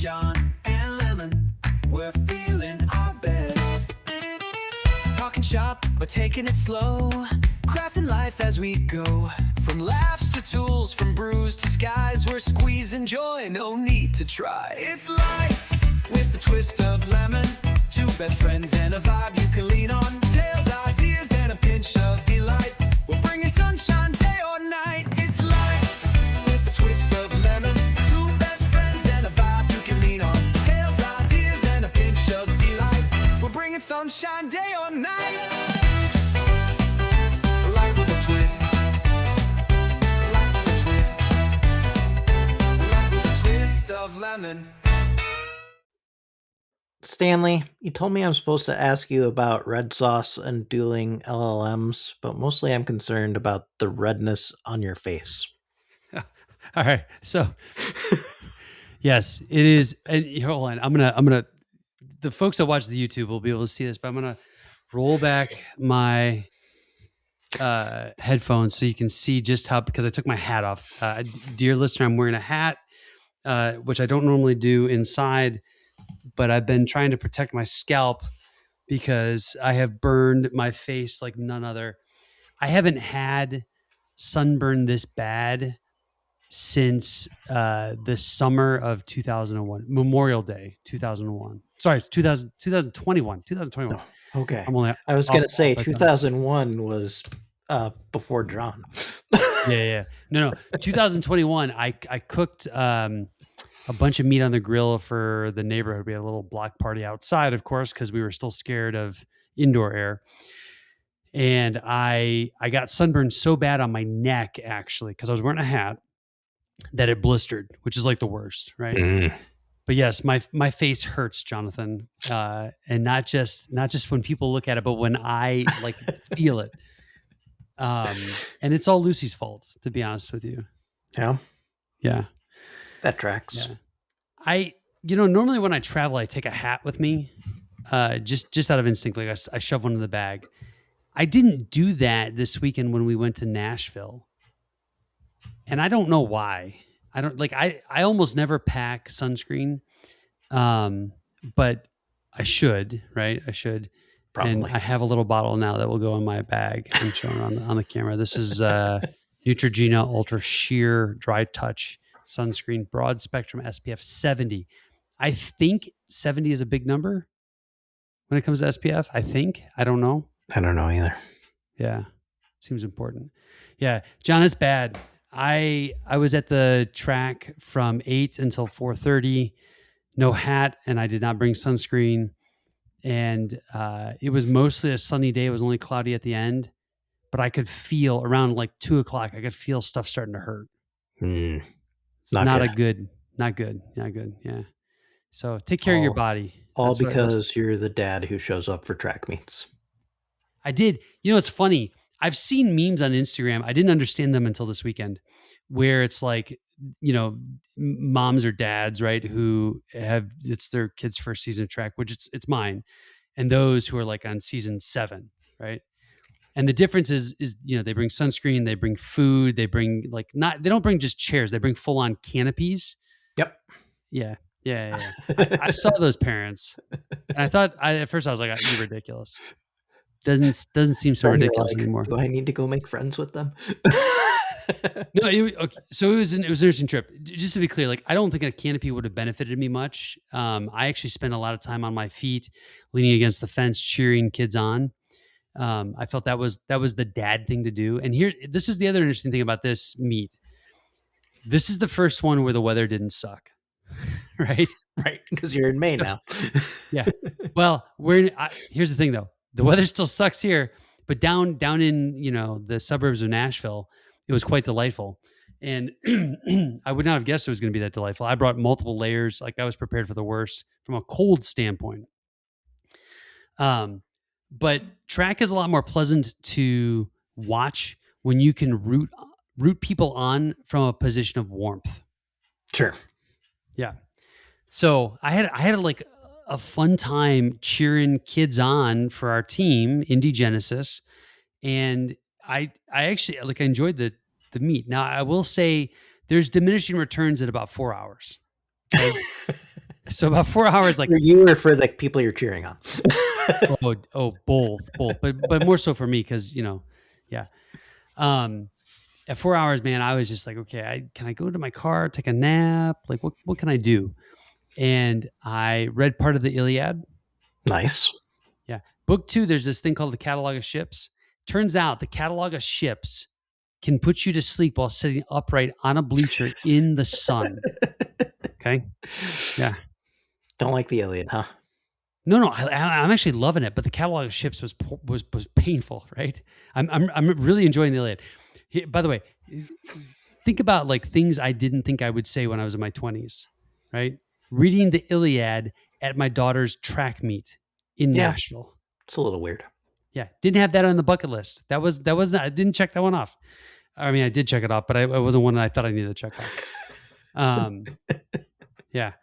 John and Lemon, we're feeling our best. Talking shop, but taking it slow. Crafting life as we go. From laughs to tools, from brews to skies, we're squeezing joy, no need to try. It's life with a twist of lemon. Two best friends and a vibe you can lean on. Tales, ideas, and a pinch of delight. We're bringing sunshine day or night. It's life with a twist of lemon. Two best friends and a vibe you can lean on. Tales, ideas, and a pinch of delight. We're bringing sunshine day or night. Life with a twist. Life with a twist. Life with a twist of lemon. Stanley, you told me I'm supposed to ask you about red sauce and dueling LLMs, but mostly I'm concerned about the redness on your face. All right. So, yes, it is. And hold on. I'm gonna. The folks that watch the YouTube will be able to see this, but I'm gonna roll back my headphones so you can see just how, because I took my hat off. Dear listener, I'm wearing a hat, which I don't normally do inside, but I've been trying to protect my scalp because I have burned my face like none other. I haven't had sunburn this bad since the summer of 2001, Memorial Day, 2001. Sorry, 2021. Oh, okay. I was going to say 2001 was before John. Yeah. No. 2021, I cooked a bunch of meat on the grill for the neighborhood. We had a little block party outside, of course, because we were still scared of indoor air. And I got sunburned so bad on my neck, actually, because I was wearing a hat, that it blistered, which is like the worst, right? But yes, my face hurts, Jonathan, and not just when people look at it, but when I like feel it. And it's all Lucy's fault, to be honest with you. Yeah. That tracks. Yeah. Normally when I travel, I take a hat with me, just out of instinct. Like I shove one in the bag. I didn't do that this weekend when we went to Nashville, and I don't know why. I almost never pack sunscreen, but I should, right? I should. Probably. And I have a little bottle now that will go in my bag. I'm showing on the camera. This is Neutrogena Ultra Sheer Dry Touch Sunscreen Broad Spectrum SPF 70. I think 70 is a big number when it comes to SPF. I don't know. I don't know either. Yeah. Seems important. Yeah. John, it's bad. I was at the track from 8 until 4:30, no hat, and I did not bring sunscreen. And it was mostly a sunny day. It was only cloudy at the end, but I could feel around like 2:00, I could feel stuff starting to hurt. It's not good. Yeah. So take care of your body. All because you're the dad who shows up for track meets. I did. It's funny. I've seen memes on Instagram. I didn't understand them until this weekend, where it's like, moms or dads, right, who it's their kids' first season of track, which it's mine, and those who are like on season 7, right? And the difference is they bring sunscreen, they bring food, they bring they don't bring just chairs, they bring full on canopies. Yep. Yeah. I saw those parents, and I thought at first I was like, you're ridiculous. Doesn't seem so ridiculous anymore. Do I need to go make friends with them? No, okay. So it was an interesting trip. Just to be clear, I don't think a canopy would have benefited me much. I actually spent a lot of time on my feet, leaning against the fence, cheering kids on. I felt that was the dad thing to do. And this is the other interesting thing about this meet. This is the first one where the weather didn't suck, right? Right, because you're in May now. Yeah. Well, here's the thing though. The weather still sucks here, but down in the suburbs of Nashville, it was quite delightful. And I would not have guessed it was going to be that delightful. I brought multiple layers. I was prepared for the worst from a cold standpoint. But track is a lot more pleasant to watch when you can root people on from a position of warmth. Sure. Yeah. So I had a fun time cheering kids on for our team, Indie Genesis. And I actually I enjoyed the meet. Now I will say there's diminishing returns at about 4 hours. Right? So about 4 hours, like For you or for the people you're cheering on? both, but more so for me because yeah. At 4 hours, man, I was just like, okay, can I go to my car, take a nap? Like, what can I do? And I read part of the Iliad. Nice. Yeah. Book 2, there's this thing called the Catalog of Ships. Turns out the Catalog of Ships can put you to sleep while sitting upright on a bleacher in the sun. Okay. Yeah. Don't like the Iliad, huh? No, I'm actually loving it. But the Catalog of Ships was painful, right? I'm really enjoying the Iliad. By the way, think about like things I didn't think I would say when I was in my 20s, right? Reading the Iliad at my daughter's track meet in Nashville. It's a little weird. Yeah, didn't have that on the bucket list. That was not. I didn't check that one off. I mean, I did check it off, but it wasn't one that I thought I needed to check off. Yeah.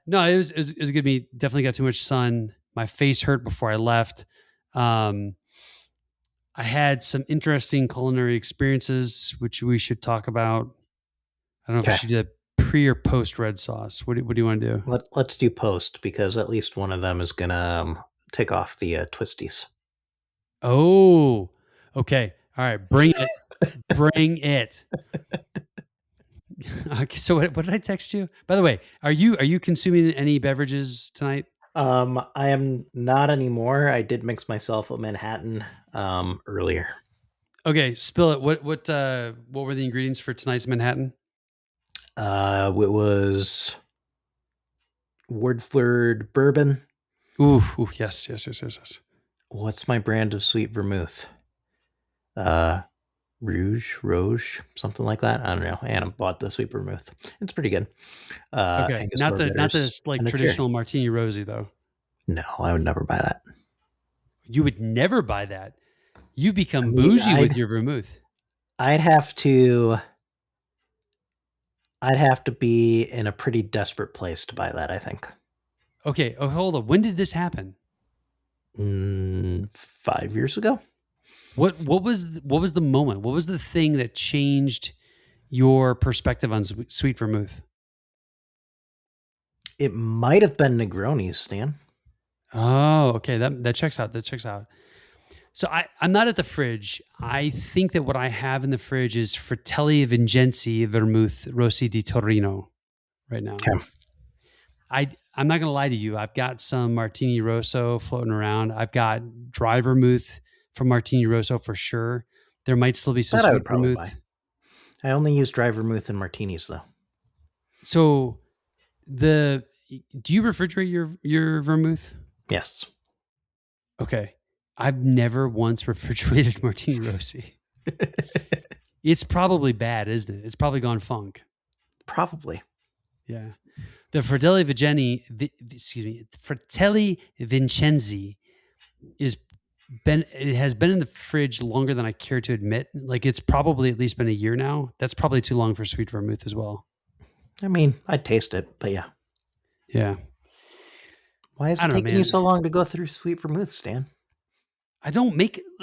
No, it was a good meet. Definitely got too much sun. My face hurt before I left. I had some interesting culinary experiences, which we should talk about. I don't know if we should do a pre or post red sauce. What do you want to do? Let's do post, because at least one of them is gonna take off the twisties. Oh, okay. All right. Bring it. Bring it. Okay, so what did I text you? By the way, are you consuming any beverages tonight? I am not anymore. I did mix myself a Manhattan earlier. Okay, spill it. What were the ingredients for tonight's Manhattan? It was Woodford bourbon. Ooh, yes. What's my brand of sweet vermouth? Rouge, something like that. I don't know. Anna bought the sweet vermouth. It's pretty good. Okay, not this like traditional martini rosy though. No, I would never buy that. You would never buy that. You've become bougie with your vermouth. I'd have to be in a pretty desperate place to buy that, I think. Okay. Oh, hold on. When did this happen? 5 years ago. What was the moment? What was the thing that changed your perspective on sweet vermouth? It might have been Negronis, Stan. Oh, okay. That checks out. So I'm not at the fridge. I think that what I have in the fridge is Fratelli Vincenzi Vermouth Rossi di Torino right now. Okay. I'm not going to lie to you. I've got some Martini Rosso floating around. I've got dry vermouth from Martini Rosso for sure. There might still be some sweet vermouth. Buy. I only use dry vermouth in martinis though. So do you refrigerate your vermouth? Yes. Okay. I've never once refrigerated Martini Rossi. It's probably bad, isn't it? It's probably gone funk. Probably. Yeah. The Fratelli Vincenzi it has been in the fridge longer than I care to admit. Like it's probably at least been a year now. That's probably too long for sweet vermouth as well. I mean, I'd taste it, but yeah. Yeah. Why is it taking you so long to go through sweet vermouth, Stan?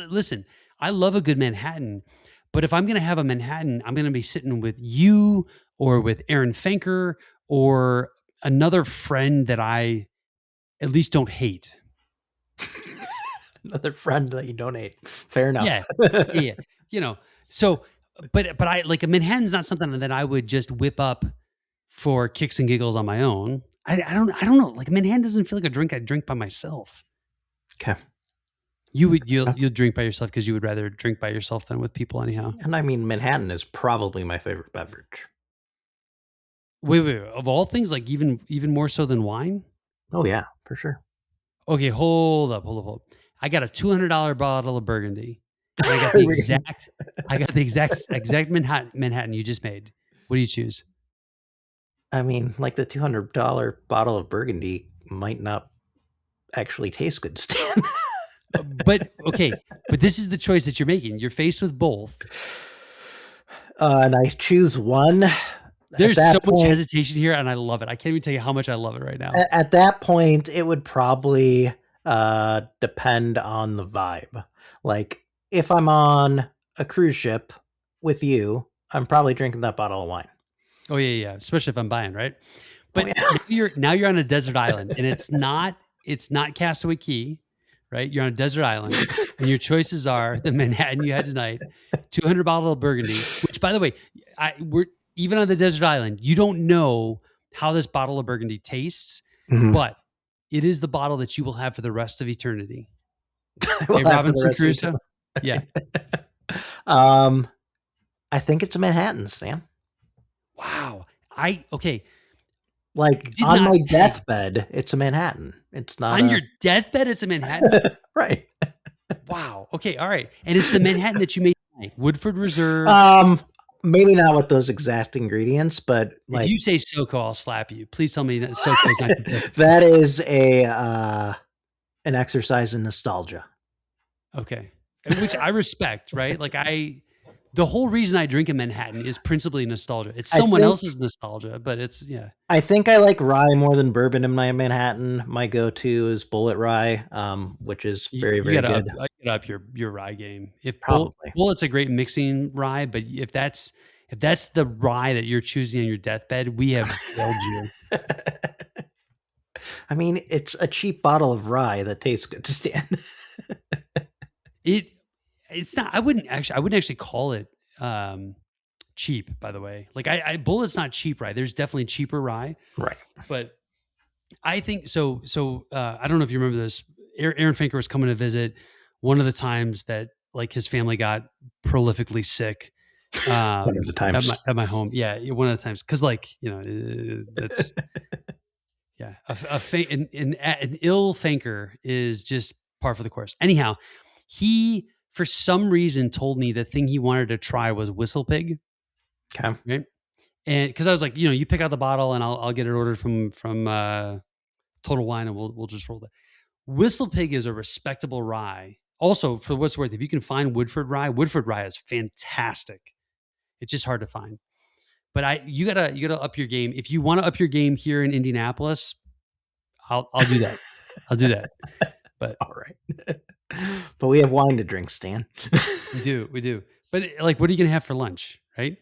Listen, I love a good Manhattan, but if I'm going to have a Manhattan, I'm going to be sitting with you or with Aaron Fenker or another friend that I at least don't hate. Another friend that you don't hate. Fair enough. Yeah. So, but I like a Manhattan's not something that I would just whip up for kicks and giggles on my own. I don't know. Like a Manhattan doesn't feel like a drink I drink by myself. Okay. You'll drink by yourself because you would rather drink by yourself than with people anyhow. And I mean, Manhattan is probably my favorite beverage. Wait. Of all things, like even more so than wine? Oh yeah, for sure. Okay, hold up. I got a $200 bottle of Burgundy. And I got the exact Manhattan you just made. What do you choose? I mean, like the $200 bottle of Burgundy might not actually taste good, Stan. But this is the choice that you're making. You're faced with both. And I choose one. There's so much hesitation here, and I love it. I can't even tell you how much I love it right now. At that point, it would probably depend on the vibe. Like, if I'm on a cruise ship with you, I'm probably drinking that bottle of wine. Oh, yeah. Especially if I'm buying, right? But yeah. now you're on a desert island, and it's not Castaway Key, right? You're on a desert island, and your choices are the Manhattan you had tonight, 200 bottle of Burgundy. Which, by the way, we're even on the desert island. You don't know how this bottle of Burgundy tastes, Mhm. but it is the bottle that you will have for the rest of eternity. We'll Hey, have for the Robinson rest of your Crusoe. Yeah. I think it's a Manhattan, Stan. Wow. Okay. Like Did on not my peg deathbed, it's a Manhattan. It's not on a your deathbed. It's a Manhattan. right. Wow. Okay. All right. And it's the Manhattan that you made tonight. Woodford Reserve. Maybe not with those exact ingredients, but If like you say SoCo, I'll slap you. Please tell me that SoCo is not your pick. that is an exercise in nostalgia. Okay. Which I respect, right? Like the whole reason I drink a Manhattan is principally nostalgia. It's someone else's nostalgia, but it's, yeah. I think I like rye more than bourbon in my Manhattan. My go-to is Bullet Rye, which is very, very good. I get up your rye game. If Probably. Bullet's a great mixing rye, but if that's the rye that you're choosing on your deathbed, we have failed you. I mean, it's a cheap bottle of rye that tastes good to stand. It's not. I wouldn't actually call it cheap. By the way, like Bullet's not cheap rye. There's definitely cheaper rye, Right. but I think so. I don't know if you remember this. Aaron Finker was coming to visit. One of the times that like his family got prolifically sick. One of the times. at my home. Yeah, one of the times, because like that's yeah. An ill Finker is just par for the course. Anyhow, he for some reason told me the thing he wanted to try was Whistle Pig. Okay. Right. And because I was like, you pick out the bottle and I'll get it ordered from Total Wine, and we'll just roll that. Whistle Pig is a respectable rye. Also, for what's worth, if you can find Woodford rye is fantastic. It's just hard to find. But you gotta up your game. If you want to up your game here in Indianapolis, I'll do that. I'll do that. But all right. But we have wine to drink, Stan. We do. But like, what are you gonna have for lunch, right?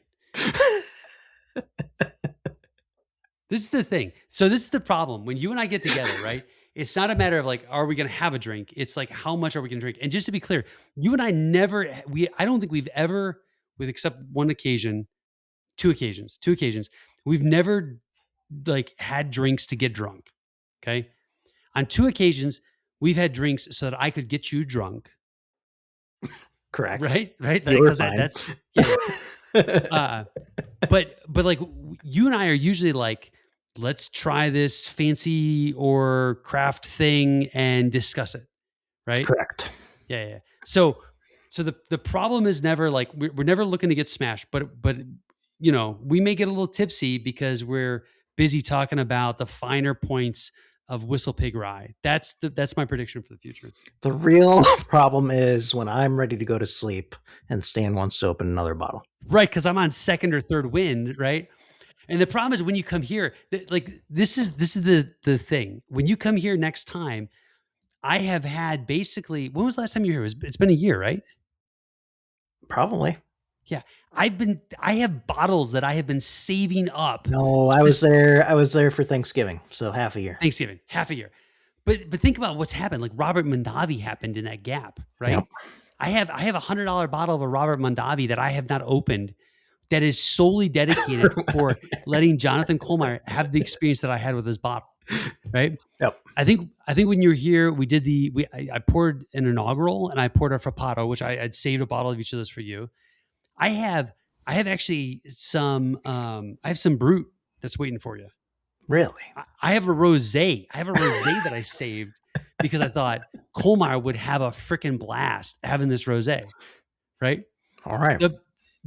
This is the thing. So this is the problem. When you and I get together, right? It's not a matter of like, are we going to have a drink? It's like, how much are we going to drink? And just to be clear, you and I I don't think we've ever, with except two occasions, we've never like had drinks to get drunk. Okay. On two occasions, we've had drinks so that I could get you drunk. Correct. Right. Because that's, yeah. But like you and I are usually like, let's try this fancy or craft thing and discuss it. Right. Correct. Yeah. So the problem is never like, we're never looking to get smashed, but we may get a little tipsy because we're busy talking about the finer points of Whistle Pig rye. That's my prediction for the future. The real problem is when I'm ready to go to sleep and Stan wants to open another bottle. Right, because I'm on second or third wind, right? And the problem is when you come here, like this is the thing. When you come here next time, I have had basically. When was the last time you were here? It's been a year, right? Probably. Yeah, I have bottles that I have been saving up. No, I was there for Thanksgiving, so half a year. Half a year. But think about what's happened. Like Robert Mondavi happened in that gap, right? Yep. I have $100 bottle of a Robert Mondavi that I have not opened, that is solely dedicated for letting Jonathan Kohlmeier have the experience that I had with his bottle, right? Yep. I think when you were here, we did I poured an inaugural and I poured a Frappato, which I'd saved a bottle of each of those for you. I have actually some Brut that's waiting for you. Really? I have a rosé. That I saved because I thought Kohlmeier would have a freaking blast having this rosé, right? All right.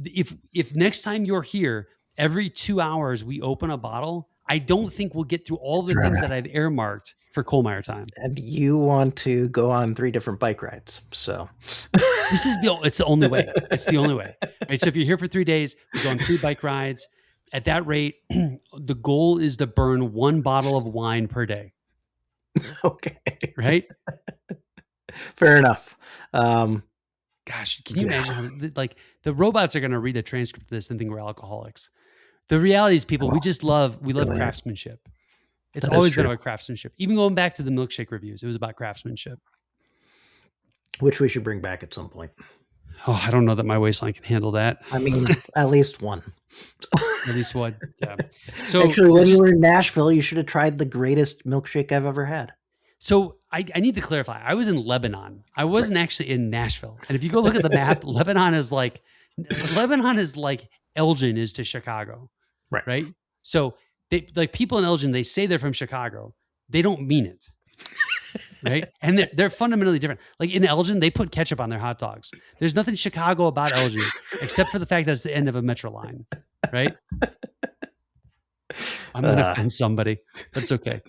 If next time you're here, every 2 hours we open a bottle, I don't think we'll get through all the things that I've earmarked for Kohlmeier time. And you want to go on 3 different bike rides, so it's the only way. It's the only way. Right. So if you're here for 3 days, we go on 3 bike rides. At that rate, the goal is to burn 1 bottle of wine per day. Okay. Right. Fair enough. Gosh, can you imagine how, like, the robots are going to read the transcript of this and think we're alcoholics? The reality is, people, we love Really? craftsmanship. It's That is always been true. about craftsmanship. Even going back to the milkshake reviews, it was about craftsmanship. Which we should bring back at some point. Oh, I don't know that my waistline can handle that. I mean, at least one. At least one. Yeah. So actually, when you were in Nashville, you should have tried the greatest milkshake I've ever had. So I need to clarify. I was in Lebanon. I wasn't actually in Nashville. And if you go look at the map, Lebanon is like Elgin is to Chicago. Right. So they, like, people in Elgin, they say they're from Chicago. They don't mean it. Right. And they're fundamentally different. Like in Elgin, they put ketchup on their hot dogs. There's nothing Chicago about Elgin except for the fact that it's the end of a metro line. Right. I'm going to offend somebody. That's okay.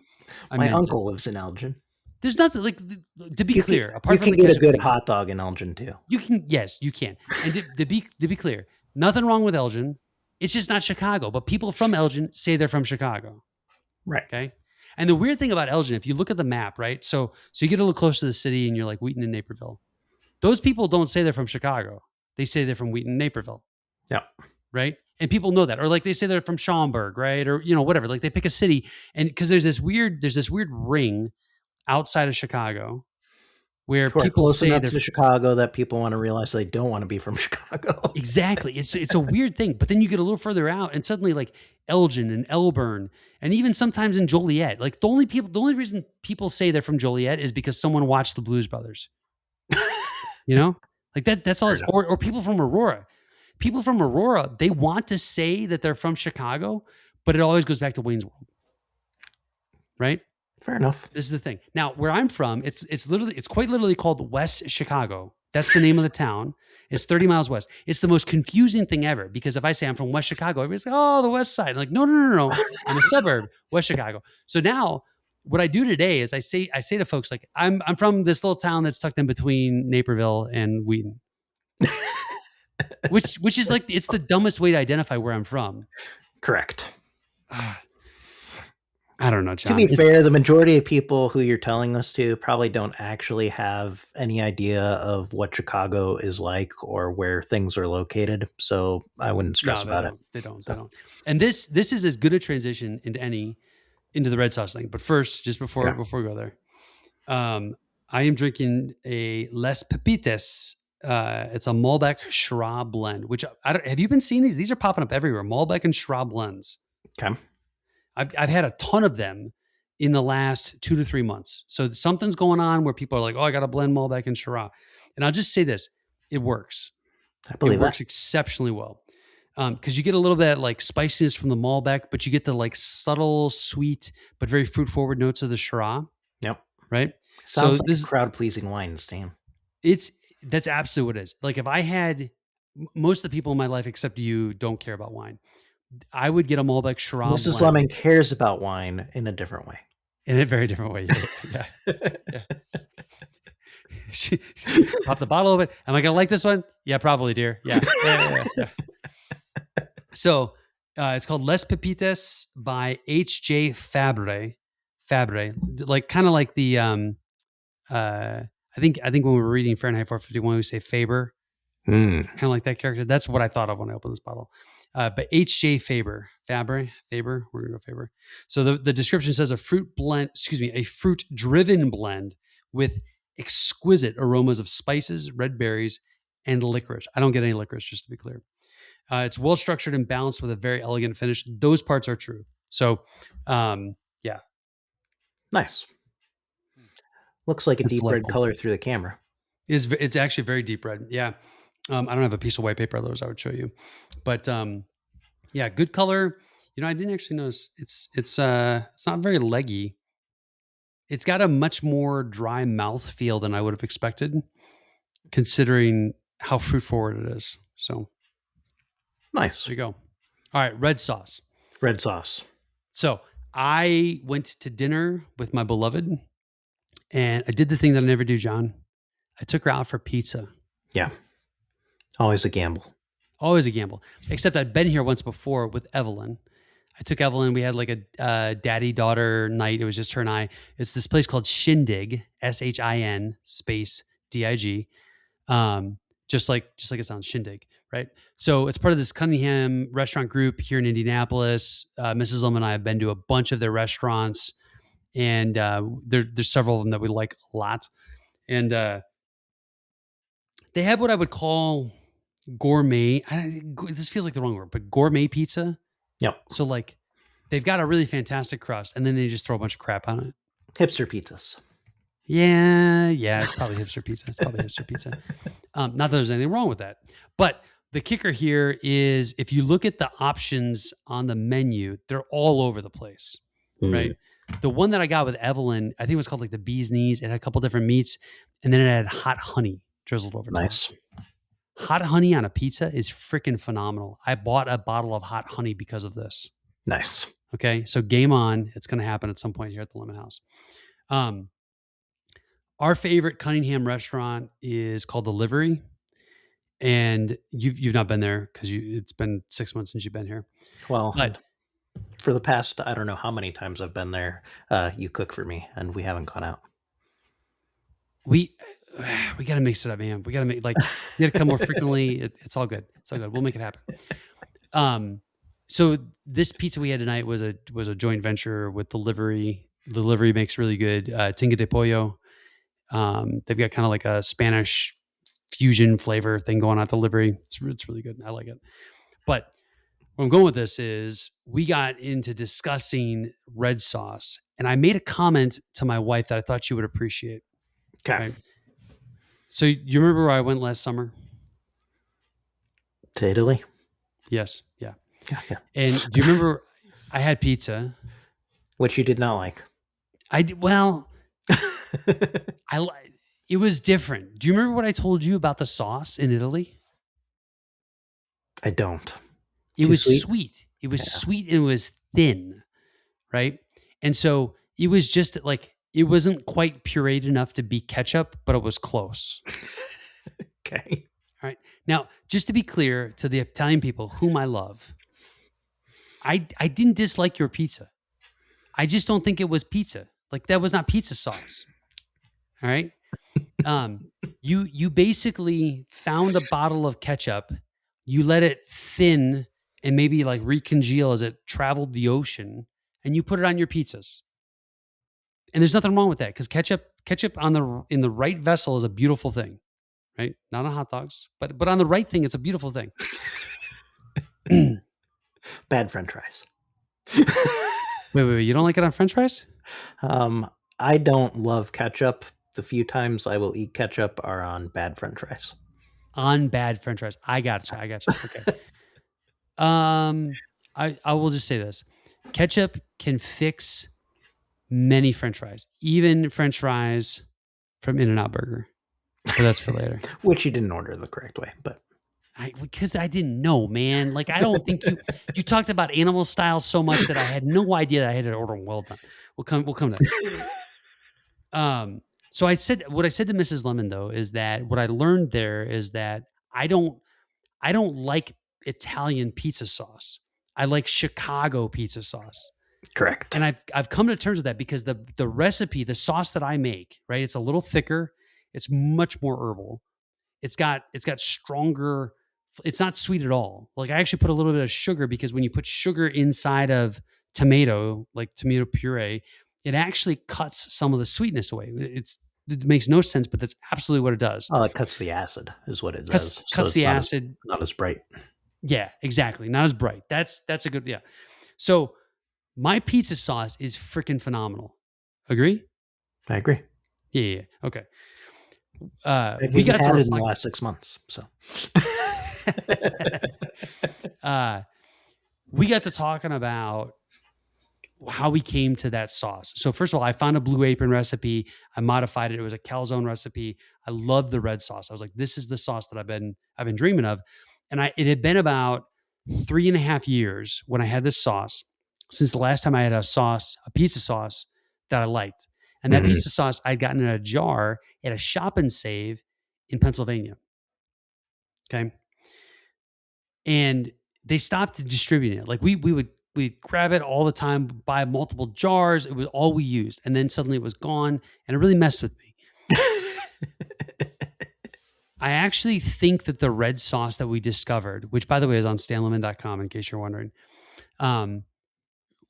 My uncle lives in Elgin. There's nothing, like, to be clear. Apart you can get a good hot dog in Elgin too. You can, yes, you can. And to be clear, nothing wrong with Elgin. It's just not Chicago. But people from Elgin say they're from Chicago. Right. Okay. And the weird thing about Elgin, if you look at the map, right? So you get a little close to the city, and you're like Wheaton and Naperville. Those people don't say they're from Chicago. They say they're from Wheaton, Naperville. Yeah. Right. And people know that, or like they say they're from Schaumburg, right? Or, whatever. Like they pick a city, and because there's this weird ring outside of Chicago where people close say enough they're to Chicago that people want to realize they don't want to be from Chicago. Exactly. It's a weird thing. But then you get a little further out, and suddenly, like, Elgin and Elburn, and even sometimes in Joliet, like the only reason people say they're from Joliet is because someone watched the Blues Brothers. Like that's all. It's, or people from Aurora. People from Aurora, they want to say that they're from Chicago, but it always goes back to Wayne's World. Right? Fair enough. This is the thing. Now, where I'm from, it's quite literally called West Chicago. That's the name of the town. It's 30 miles west. It's the most confusing thing ever, because if I say I'm from West Chicago, everybody's like, "Oh, the West Side." I'm like, no. I'm a suburb, West Chicago. So now, what I do today is I say to folks, like, I'm from this little town that's tucked in between Naperville and Wheaton, which is like, it's the dumbest way to identify where I'm from. Correct. I don't know, John. To be fair, the majority of people who you're telling this to probably don't actually have any idea of what Chicago is like or where things are located. So I wouldn't stress about it. They don't. And this is as good a transition into the red sauce thing. But first, just before we go there, I am drinking a Les Pepites. It's a Malbec Shiraz blend, which have you been seeing these? These are popping up everywhere. Malbec and Shiraz blends. Okay. I've had a ton of them in the last 2 to 3 months. So something's going on where people are like, "Oh, I got to blend Malbec and Shiraz." And I'll just say this: it works. I believe it works exceptionally well, because you get a little bit of that, like, spiciness from the Malbec, but you get the, like, subtle, sweet but very fruit forward notes of the Shiraz. Yep. Right. Sounds like this crowd pleasing wine, Stan. That's absolutely what it is. Like, if I had, most of the people in my life except you don't care about wine, I would get a Malbec Shiraz. Mrs. Lemon cares about wine in a different way. In a very different way. Yeah. She popped the bottle open. Am I going to like this one? Yeah, probably, dear. Yeah. So it's called Les Pepites by H.J. Fabre. Like, kind of like the, I think when we were reading Fahrenheit 451, we say Faber. Kind of like that character. That's what I thought of when I opened this bottle. But H.J. Faber, we're gonna go Faber. So the description says a fruit-driven blend with exquisite aromas of spices, red berries, and licorice. I don't get any licorice, just to be clear. It's well structured and balanced with a very elegant finish. Those parts are true. So, yeah. Nice. Looks like a deep red color through the camera. It's actually very deep red. Yeah. I don't have a piece of white paper, otherwise I would show you. But yeah, good color. I didn't actually notice it's not very leggy. It's got a much more dry mouth feel than I would have expected, considering how fruit forward it is. So nice. There you go. All right, red sauce. So I went to dinner with my beloved, and I did the thing that I never do, John. I took her out for pizza. Yeah. Always a gamble. Except I'd been here once before with Evelyn. I took Evelyn. We had like a daddy-daughter night. It was just her and I. It's this place called Shindig, SHIN space DIG. Just like it sounds, Shindig, right? So it's part of this Cunningham restaurant group here in Indianapolis. Mrs. Lim and I have been to a bunch of their restaurants, and there's several of them that we like a lot. And they have what I would call gourmet. This feels like the wrong word, but gourmet pizza. Yep. So like they've got a really fantastic crust, and then they just throw a bunch of crap on it. Hipster pizzas. Yeah, it's probably hipster pizza. Not that there's anything wrong with that, but the kicker here is if you look at the options on the menu, they're all over the place, right? The one that I got with Evelyn, I think it was called like the bee's knees. It had a couple different meats, and then it had hot honey drizzled over top. Nice. Hot honey on a pizza is freaking phenomenal. I bought a bottle of hot honey because of this. Nice. Okay, so game on. It's going to happen at some point here at the Lemon House. Our favorite Cunningham restaurant is called the Livery, and you've not been there because it's been 6 months since you've been here. Well, But for the past, I don't know how many times I've been there, you cook for me, and we haven't gone out. we got to mix it up, man. We got to come more frequently. It's all good. It's all good. We'll make it happen. So this pizza we had tonight was a joint venture with the Livery. The Livery makes really good tinga de pollo. They've got kind of like a Spanish fusion flavor thing going on at the Livery. It's really good. I like it. But where I'm going with this is we got into discussing red sauce, and I made a comment to my wife that I thought she would appreciate. Okay. Right? So you remember where I went last summer? To Italy? Yes. Yeah. Yeah. And do you remember I had pizza? Which you did not like. I did. Well, it was different. Do you remember what I told you about the sauce in Italy? I don't. It Too was sweet. It was sweet and it was thin, right? And so it was just like, it wasn't quite pureed enough to be ketchup, but it was close. Okay. All right. Now, just to be clear to the Italian people whom I love, I didn't dislike your pizza. I just don't think it was pizza. Like that was not pizza sauce. All right. You basically found a bottle of ketchup, you let it thin and maybe like recongeal as it traveled the ocean, and you put it on your pizzas. And there's nothing wrong with that because ketchup in the right vessel is a beautiful thing, right? Not on hot dogs, but on the right thing, it's a beautiful thing. Bad French fries. Wait. You don't like it on French fries? I don't love ketchup. The few times I will eat ketchup are on bad French fries. On bad French fries. I gotcha. Okay. I will just say this. Ketchup can fix many French fries, even French fries from In-N-Out Burger. But that's for later. Which you didn't order the correct way, but because I didn't know, man. Like I don't think you talked about animal style so much that I had no idea that I had to order them well done. We'll come to that. So what I said to Mrs. Lemon though is that what I learned there is that I don't like Italian pizza sauce. I like Chicago pizza sauce. correct. And I've come to terms with that because the recipe, the sauce that I make, right? It's a little thicker. It's much more herbal. It's got stronger. It's not sweet at all. Like I actually put a little bit of sugar because when you put sugar inside of tomato, like tomato puree, it actually cuts some of the sweetness away. It makes no sense, but that's absolutely what it does. Oh, it cuts the acid is what it does. Cuts the acid. Not as bright. Yeah, exactly. Not as bright. That's a good, yeah. So my pizza sauce is freaking phenomenal. Agree? I agree. Yeah. Okay. We got had it in the last 6 months. So we got to talking about how we came to that sauce. So first of all, I found a Blue Apron recipe. I modified it. It was a calzone recipe. I love the red sauce. I was like, this is the sauce that I've been dreaming of. And it had been about 3.5 years when I had this sauce since the last time I had a pizza sauce that I liked. And that pizza sauce I'd gotten in a jar at a Shop and Save in Pennsylvania. Okay. And they stopped distributing it. Like we'd grab it all the time, buy multiple jars. It was all we used. And then suddenly it was gone and it really messed with me. I actually think that the red sauce that we discovered, which by the way is on stanleman.com in case you're wondering, um,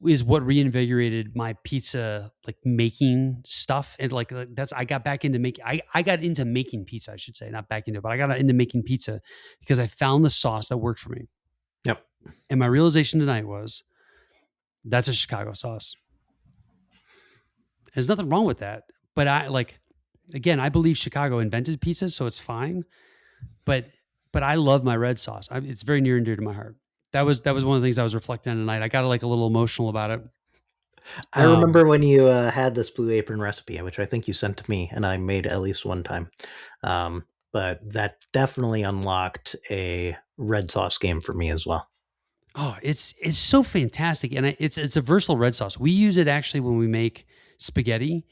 is what reinvigorated my pizza like making stuff. And like that's I got back into making I got into making pizza, I should say, not back into it, but I got into making pizza because I found the sauce that worked for me. Yep. And my realization tonight was that's a Chicago sauce. There's nothing wrong with that. But again, I believe Chicago invented pizza, so it's fine. But I love my red sauce. It's very near and dear to my heart. That was one of the things I was reflecting on tonight. I got like a little emotional about it. I remember when you had this Blue Apron recipe, which I think you sent to me, and I made at least one time. But that definitely unlocked a red sauce game for me as well. Oh, it's so fantastic, and it's a versatile red sauce. We use it actually when we make spaghetti.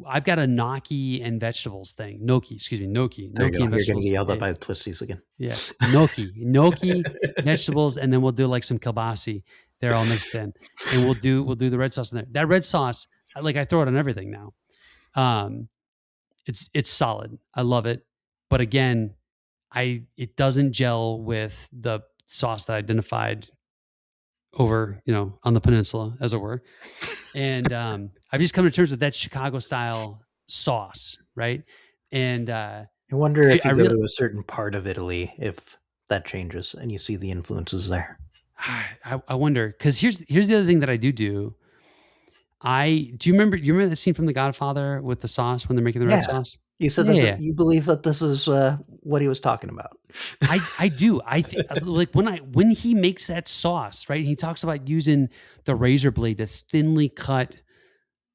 I've got a gnocchi and vegetables thing. Gnocchi. There you Gnocchi go. and You're vegetables. going to get yelled at by the twisties again. Yeah, gnocchi, vegetables, and then we'll do like some kielbasi. They're all mixed in, and we'll do the red sauce in there. That red sauce, I throw it on everything now. It's solid. I love it, but again, it doesn't gel with the sauce that I identified over on the peninsula, as it were. And I've just come to terms with that Chicago style sauce, right? And I wonder if you go to a certain part of Italy, if that changes and you see the influences there. I wonder, because here's the other thing that I do. Do you remember that scene from The Godfather with the sauce when they're making the red sauce? You said that you believe that this is what he was talking about. I do. I think like when he makes that sauce, right? He talks about using the razor blade to thinly cut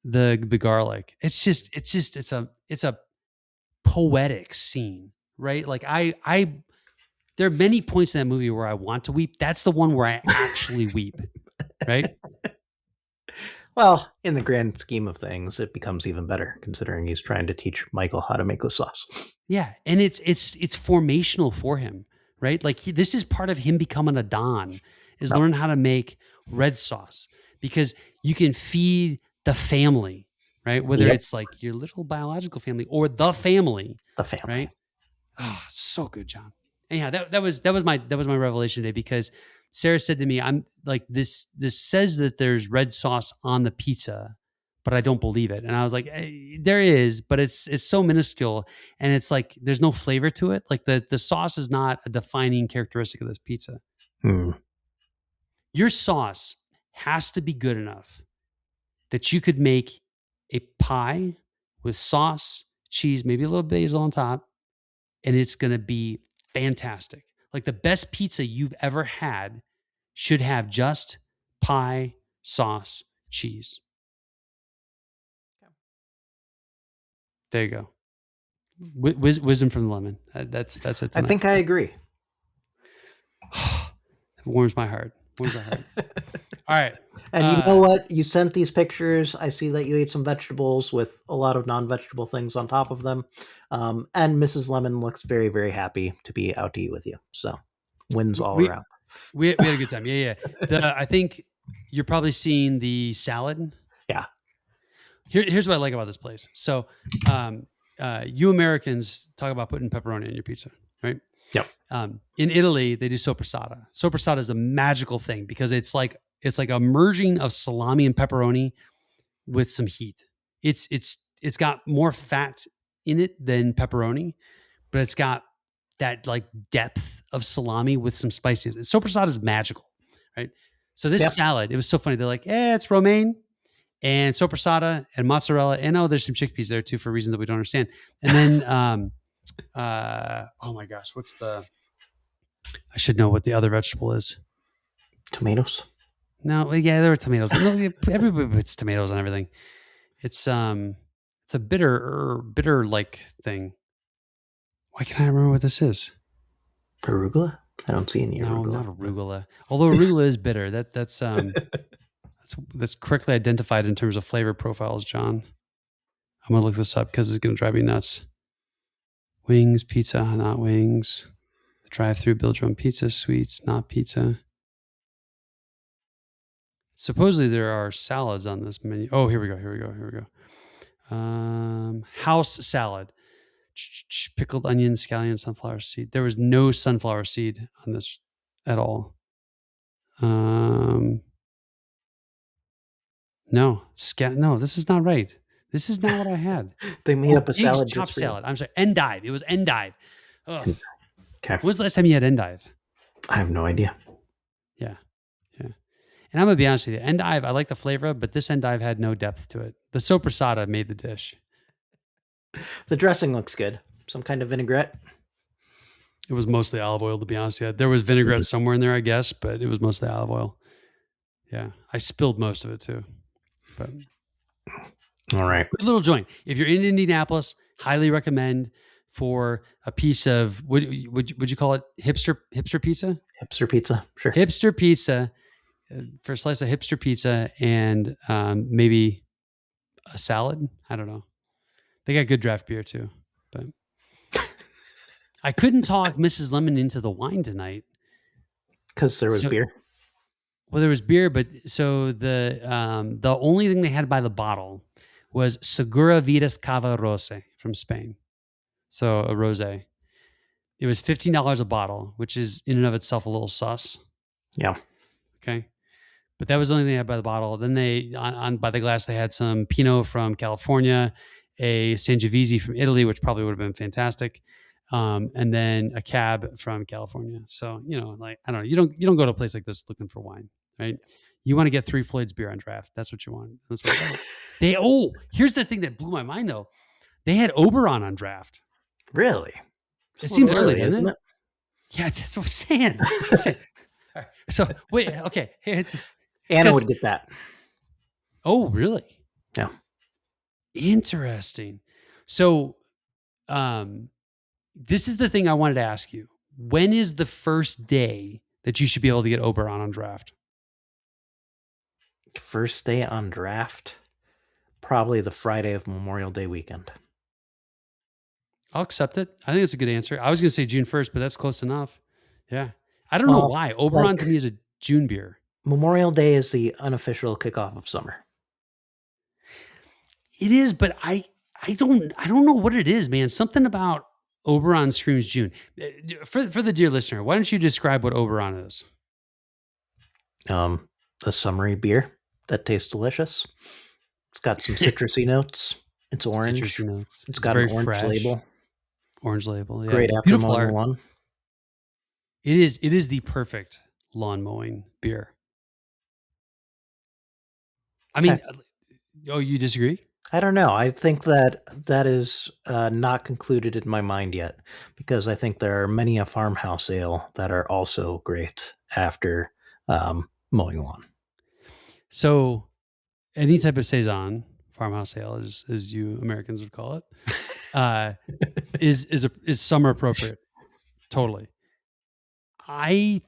the garlic. It's a poetic scene, right? Like there are many points in that movie where I want to weep. That's the one where I actually weep, right? Well, in the grand scheme of things, it becomes even better considering he's trying to teach Michael how to make the sauce. Yeah, and it's formational for him, right? Like this is part of him becoming a Don, is learn how to make red sauce, because you can feed the family, right? Whether it's like your little biological family or the family, right? Oh, so good, John. Anyhow, that was my revelation today, because Sarah said to me, I'm like, this says that there's red sauce on the pizza, but I don't believe it. And I was like, there is, but it's so minuscule, and it's like there's no flavor to it. Like the sauce is not a defining characteristic of this pizza. Your sauce has to be good enough that you could make a pie with sauce, cheese, maybe a little basil on top, and it's going to be fantastic. Like the best pizza you've ever had should have just pie, sauce, cheese. There you go. Wisdom from the lemon. That's it tonight. I think I agree. It warms my heart. All right. And you know what? You sent these pictures. I see that you ate some vegetables with a lot of non-vegetable things on top of them. And Mrs. Lemon looks very, very happy to be out to eat with you. So wins all around. We had a good time. Yeah. I think you're probably seeing the salad. Yeah. Here's what I like about this place. So you Americans talk about putting pepperoni in your pizza, right? Yep. In Italy, they do soppressata. Soppressata is a magical thing because it's like a merging of salami and pepperoni with some heat. It's got more fat in it than pepperoni, but it's got that like depth of salami with some spiciness. Soppressata is magical, right? So this salad, it was so funny. They're like, it's romaine and soppressata and mozzarella, and there's some chickpeas there too for reasons that we don't understand. And then oh my gosh, I should know what the other vegetable is. Tomatoes? No, yeah, there were tomatoes. No, everybody puts tomatoes on everything. It's a bitter like thing. Why can't I remember what this is? Arugula? I don't see any arugula. No, not arugula. Although arugula is bitter. That's correctly identified in terms of flavor profiles, John. I'm gonna look this up because it's gonna drive me nuts. Wings, pizza, not wings. Drive-through, build your own pizza, sweets, not pizza. Supposedly there are salads on this menu. Oh, here we go. House salad. Pickled onion, scallion, sunflower seed. There was no sunflower seed on this at all. No, no, this is not right. This is not what I had. They made up a Big's salad chopped just for you. salad. I'm sorry, endive. It was endive. Ugh. Okay. When was the last time you had endive? I have no idea. Yeah. And I'm gonna be honest with you, endive, I like the flavor, but this endive had no depth to it. The soppressata made the dish. The dressing looks good. Some kind of vinaigrette. It was mostly olive oil, to be honest with you. There was vinaigrette somewhere in there, I guess, but it was mostly olive oil. Yeah, I spilled most of it too. But all right, good little joint. If you're in Indianapolis, highly recommend for a piece of would you call it hipster pizza? Hipster pizza, sure. Hipster pizza. For a slice of hipster pizza and maybe a salad. I don't know. They got good draft beer too, but I couldn't talk Mrs. Lemon into the wine tonight because there was beer. Well, there was beer, but so the only thing they had by the bottle was Segura Vidas Cava Rose from Spain. So a rosé. It was $15 a bottle, which is in and of itself a little sus. Yeah. Okay. But that was the only thing they had by the bottle. Then they, by the glass, they had some Pinot from California, a Sangiovese from Italy, which probably would have been fantastic, and then a Cab from California. So, like, I don't know, you don't go to a place like this looking for wine, right? You want to get 3 Floyd's beer on draft. That's what you want. That's what here's the thing that blew my mind though. They had Oberon on draft. Really? It seems early, isn't it? Yeah, that's what I'm saying. So wait, okay. Anna would get that. Oh, really? Yeah. Interesting. So, this is the thing I wanted to ask you. When is the first day that you should be able to get Oberon on draft? First day on draft? Probably the Friday of Memorial Day weekend. I'll accept it. I think it's a good answer. I was going to say June 1st, but that's close enough. Yeah. I don't know why. Oberon to me is a June beer. Memorial Day is the unofficial kickoff of summer. It is, but I don't know what it is, man. Something about Oberon screams June. For the dear listener, why don't you describe what Oberon is? A summery beer that tastes delicious. It's got some citrusy notes. It's orange. Citrusy notes. It's got an orange label. Orange label. Yeah. Great after mowing the lawn. It is the perfect lawn mowing beer. I mean, oh, you disagree? I don't know. I think that is not concluded in my mind yet, because I think there are many a farmhouse ale that are also great after mowing the lawn. So, any type of saison, farmhouse ale, as you Americans would call it, is summer appropriate. Totally. I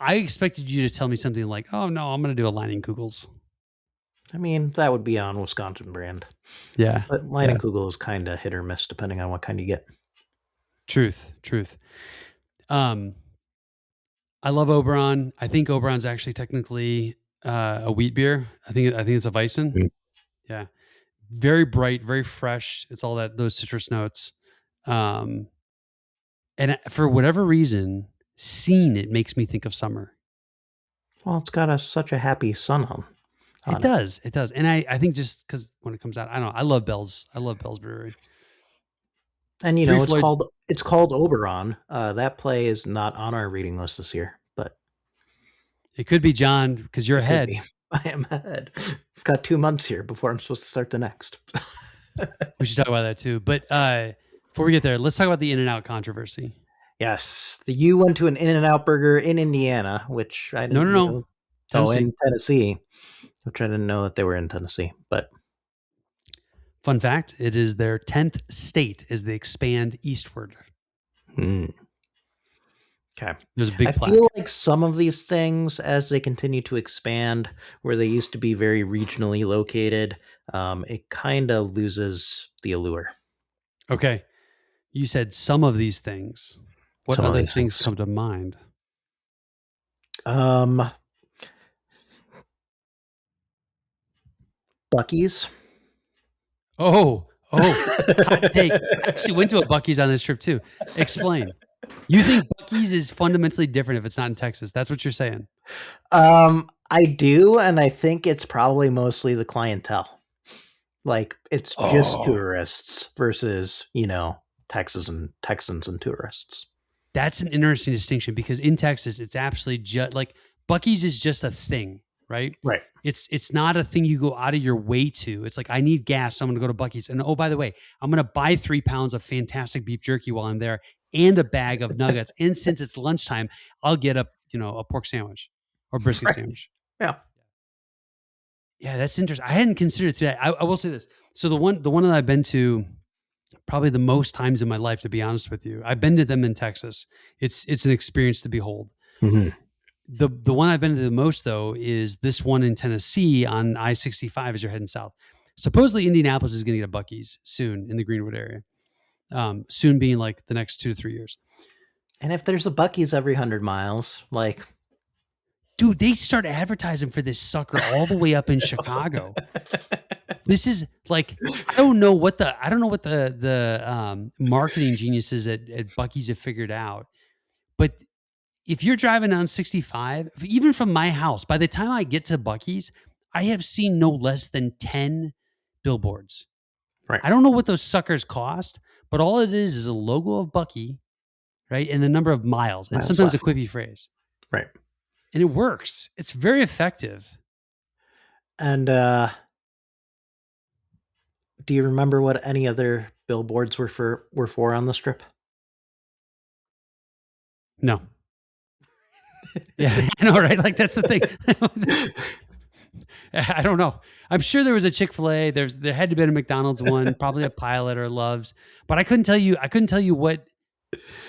expected you to tell me something like, "Oh no, I'm going to do a Leinenkugels." I mean, that would be on Wisconsin brand. Yeah. But Leinenkugel is kind of hit or miss depending on what kind you get. Truth. I love Oberon. I think Oberon's actually technically a wheat beer. I think it's a Weissen. Mm. Yeah. Very bright, very fresh. It's all those citrus notes. And for whatever reason, seeing it makes me think of summer. Well, it's got such a happy sun on. It does. And I think just because when it comes out, I don't know. I love Bell's Brewery. And it's called Oberon. That play is not on our reading list this year, but it could be, John, because you're ahead. I am ahead. I've got 2 months here before I'm supposed to start the next. We should talk about that too. But before we get there, let's talk about the In-N-Out controversy. Yes, you went to an In-N-Out burger in Indiana, which I didn't know. Tennessee. Oh, in Tennessee, which I didn't know that they were in Tennessee. But fun fact, it is their 10th state as they expand eastward. Okay. There's a big plaque. I feel like some of these things, as they continue to expand, where they used to be very regionally located, it kind of loses the allure. Okay. You said some of these things. What other things come to mind? Buc-ee's. Oh, Oh, hot take. I actually went to a Buc-ee's on this trip too. Explain. You think Buc-ee's is fundamentally different if it's not in Texas? That's what you're saying. I do, and I think it's probably mostly the clientele. Like it's just tourists versus, Texans and tourists. That's an interesting distinction because in Texas, it's absolutely just like Buc-ee's is just a thing, right? Right. It's not a thing you go out of your way to. It's like, I need gas, so I'm going to go to Buc-ee's. And oh, by the way, I'm going to buy 3 pounds of fantastic beef jerky while I'm there and a bag of nuggets. And since it's lunchtime, I'll get a pork sandwich or brisket sandwich. Yeah. Yeah, that's interesting. I hadn't considered that. I will say this. So the one that I've been to probably the most times in my life, to be honest with you, I've been to them in Texas. It's an experience to behold. Mm-hmm. The one I've been to the most though is this one in Tennessee on I-65 as you're heading south. Supposedly Indianapolis is going to get a Buc-ee's soon in the Greenwood area. Soon being like the next 2 to 3 years. And if there's a Buc-ee's every 100 miles, like, dude, they start advertising for this sucker all the way up in Chicago. This is like, I don't know what the marketing geniuses at Buc-ee's have figured out. But if you're driving down 65, even from my house, by the time I get to Buc-ee's, I have seen no less than 10 billboards. Right. I don't know what those suckers cost, but all it is a logo of Buc-ee, right? And the number of miles, and sometimes left. a quippy phrase. Right. And it works. It's very effective. And do you remember what any other billboards were for on the strip? No. Yeah, I know, right? Like that's the thing. I don't know. I'm sure there was a Chick-fil-A. There had to be a McDonald's one, probably a Pilot or Love's, but I couldn't tell you what.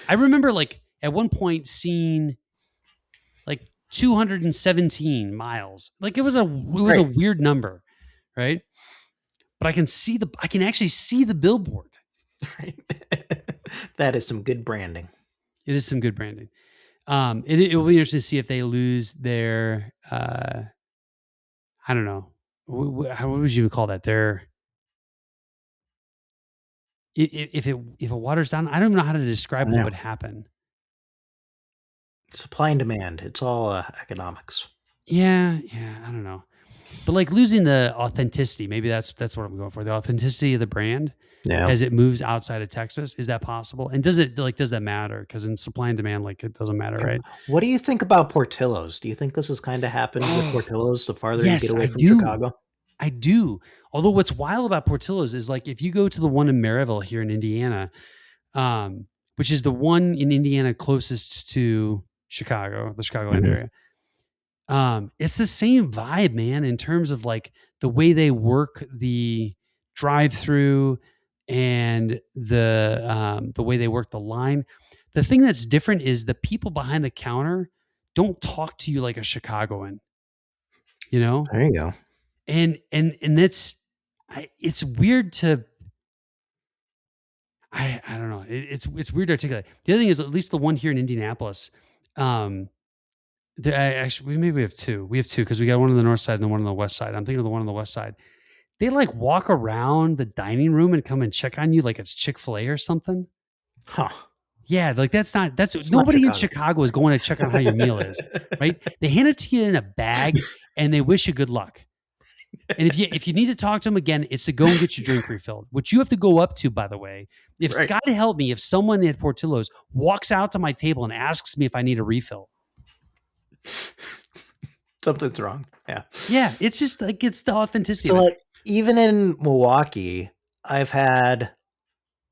I remember like at one point seeing like 217 miles. Like it was a weird number, right? But I can actually see the billboard. Right. That is some good branding. It is some good branding. It will be interesting to see if they lose their, I don't know, what would you call that? If it waters down, I don't even know how to describe what would happen. Supply and demand. It's all economics. Yeah, I don't know. But like losing the authenticity, maybe that's what I'm going for. The authenticity of the brand as it moves outside of Texas. Is that possible? And does that matter? Because in supply and demand, like it doesn't matter, right? What do you think about Portillo's? Do you think this has kind of happened with Portillo's the farther you get away from Chicago? I do. Although what's wild about Portillo's is like if you go to the one in Maryville here in Indiana, which is the one in Indiana closest to Chicago, the Chicagoland area. It's the same vibe, man, in terms of like the way they work the drive-through and the way they work the line. The thing that's different is the people behind the counter don't talk to you like a Chicagoan. You know? There you go. And it's weird to I don't know. It's weird to articulate. The other thing is at least the one here in Indianapolis. Actually, maybe we have two. We have two because we got one on the north side and the one on the west side. I'm thinking of the one on the west side. They like walk around the dining room and come and check on you like it's Chick-fil-A or something. Huh. Yeah, like that's nobody in Chicago is going to check on how your meal is, right? They hand it to you in a bag and they wish you good luck. And if you need to talk to them again, it's to go and get your drink refilled, which you have to go up to, by the way. God help me, if someone at Portillo's walks out to my table and asks me if I need a refill. Something's wrong. Yeah. It's just like, it's the authenticity. So like, even in Milwaukee, I've had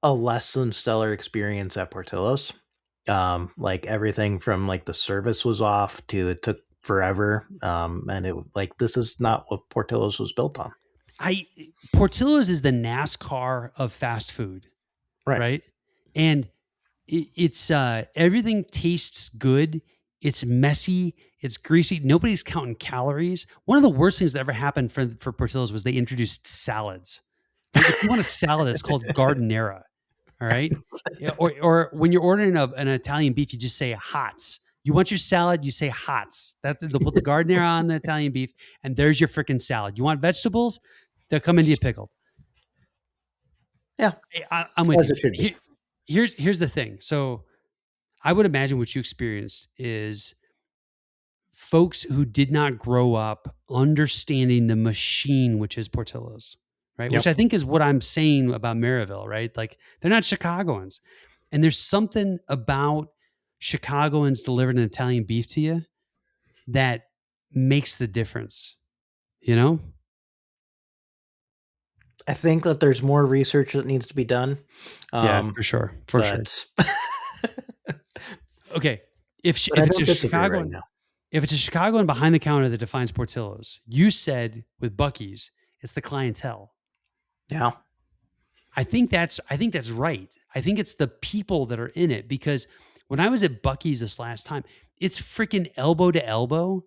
a less than stellar experience at Portillo's. Like everything from like the service was off to it took forever. And it like, this is not what Portillo's was built on. Portillo's is the NASCAR of fast food. Right. And it's everything tastes good. It's messy. It's greasy. Nobody's counting calories. One of the worst things that ever happened for Portillo's was they introduced salads. Like if you want a salad, it's called Gardenera. All right. Or when you're ordering an Italian beef, you just say hots. You want your salad, you say hots. They'll put the Gardenera on the Italian beef, and there's your freaking salad. You want vegetables? They'll come into you pickled. Yeah, I'm with as you. it should be. Here's the thing. So I would imagine what you experienced is folks who did not grow up understanding the machine, which is Portillo's, right? Yep. Which I think is what I'm saying about Maryville, right? Like they're not Chicagoans. And there's something about Chicagoans delivering an Italian beef to you that makes the difference, you know? I think that there's more research that needs to be done. Yeah, for sure. For sure. Okay. If it's a Chicagoan, right now. if it's a Chicagoan behind the counter that defines Portillo's, you said with Buc-ee's, it's the clientele. Yeah. I think that's right. I think it's the people that are in it, because when I was at Buc-ee's this last time, it's freaking elbow to elbow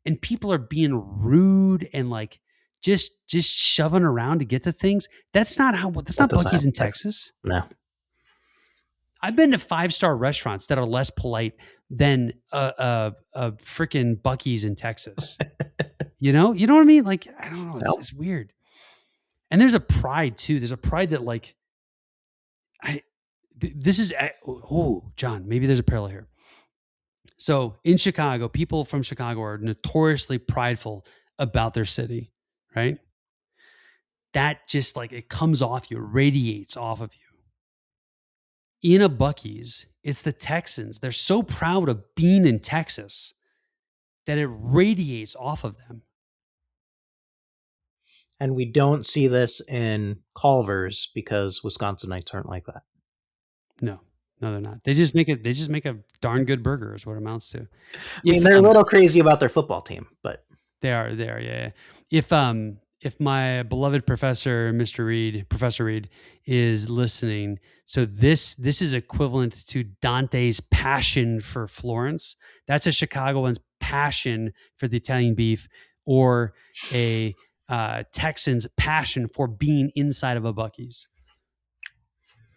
and people are being rude and like just shoving around to get to things. That's not Buc-ee's in Texas. No. I've been to 5-star restaurants that are less polite than a freaking Buc-ee's in Texas. You know what I mean? Like, I don't know. It's weird. And there's a pride too. There's a pride that like, John, maybe there's a parallel here. So in Chicago, people from Chicago are notoriously prideful about their city, right? That just like, it comes off you, radiates off of you. In a Buc-ee's, it's the Texans. They're so proud of being in Texas that it radiates off of them. And we don't see this in Culver's because Wisconsinites aren't like that. No, they're not. They just make a darn good burger is what it amounts to. I mean, they're a little crazy about their football team, but they are. Yeah. If my beloved professor, Professor Reed, is listening, so this is equivalent to Dante's passion for Florence. That's a Chicagoan's passion for the Italian beef, or a Texan's passion for being inside of a Buc-ee's.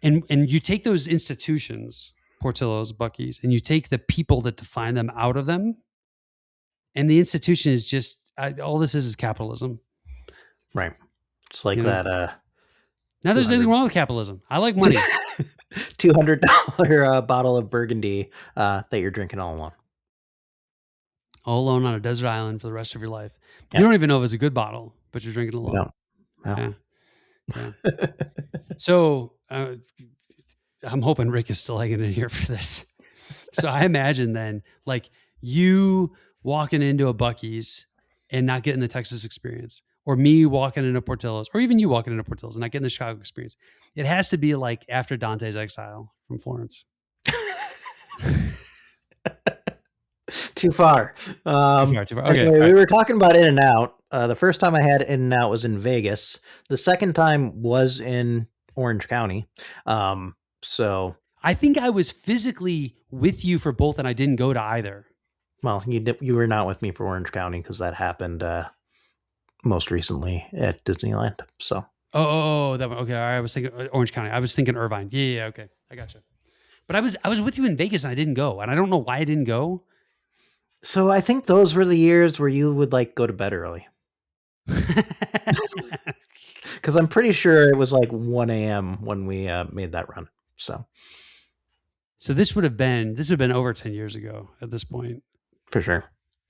And you take those institutions, Portillo's, Buc-ee's, and you take the people that define them out of them, and the institution is just all this is capitalism. Right. It's like that. Now there's anything wrong with capitalism. I like money. $200 bottle of Burgundy that you're drinking all alone. All alone on a desert island for the rest of your life. Yeah. You don't even know if it's a good bottle, but you're drinking alone. No. Yeah. So I'm hoping Rick is still hanging in here for this. So I imagine then, like, you walking into a Buc-ee's and not getting the Texas experience, or me walking into Portillo's, or even you walking into Portillo's and not getting the Chicago experience. It has to be like after Dante's exile from Florence. Too far. Too far. Okay. Anyway, we were talking about In-N-Out. The first time I had In-N-Out was in Vegas. The second time was in Orange County. So I think I was physically with you for both, and I didn't go to either. Well, you were not with me for Orange County because that happened most recently at Disneyland. So that one. Okay, all right. I was thinking Orange County. I was thinking Irvine. Yeah. Okay, I gotcha. But I was with you in Vegas and I didn't go, and I don't know why I didn't go. So I think those were the years where you would like go to bed early. Because I'm pretty sure it was like 1 a.m. when we made that run. So this would have been over 10 years ago at this point. For sure.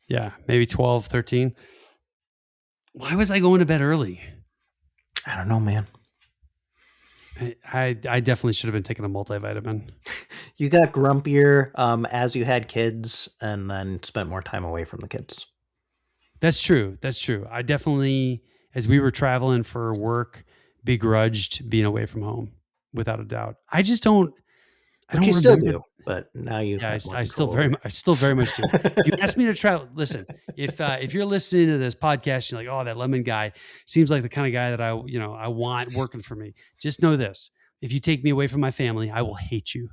Yeah, maybe 12, 13. Why was I going to bed early? I don't know, man. I definitely should have been taking a multivitamin. You got grumpier as you had kids, and then spent more time away from the kids. That's true. I definitely, as we were traveling for work, begrudged being away from home, without a doubt. I just don't. You still do, but now you. Yeah, I still very much do. You asked me to travel. Listen, if you're listening to this podcast, you're like, oh, that lemon guy seems like the kind of guy that I want working for me. Just know this: if you take me away from my family, I will hate you.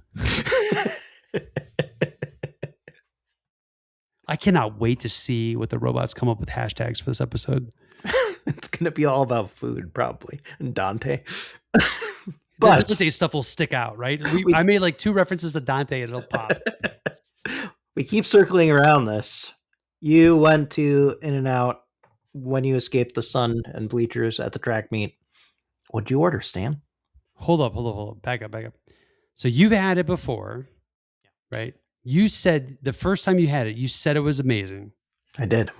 I cannot wait to see what the robots come up with hashtags for this episode. It's going to be all about food, probably, and Dante. But Dante stuff will stick out, right? I made like 2 references to Dante and it'll pop. We keep circling around this. You went to In-N-Out when you escaped the sun and bleachers at the track meet. What'd you order, Stan? Hold up. Back up. So you've had it before, right? You said the first time you had it, you said it was amazing. I did.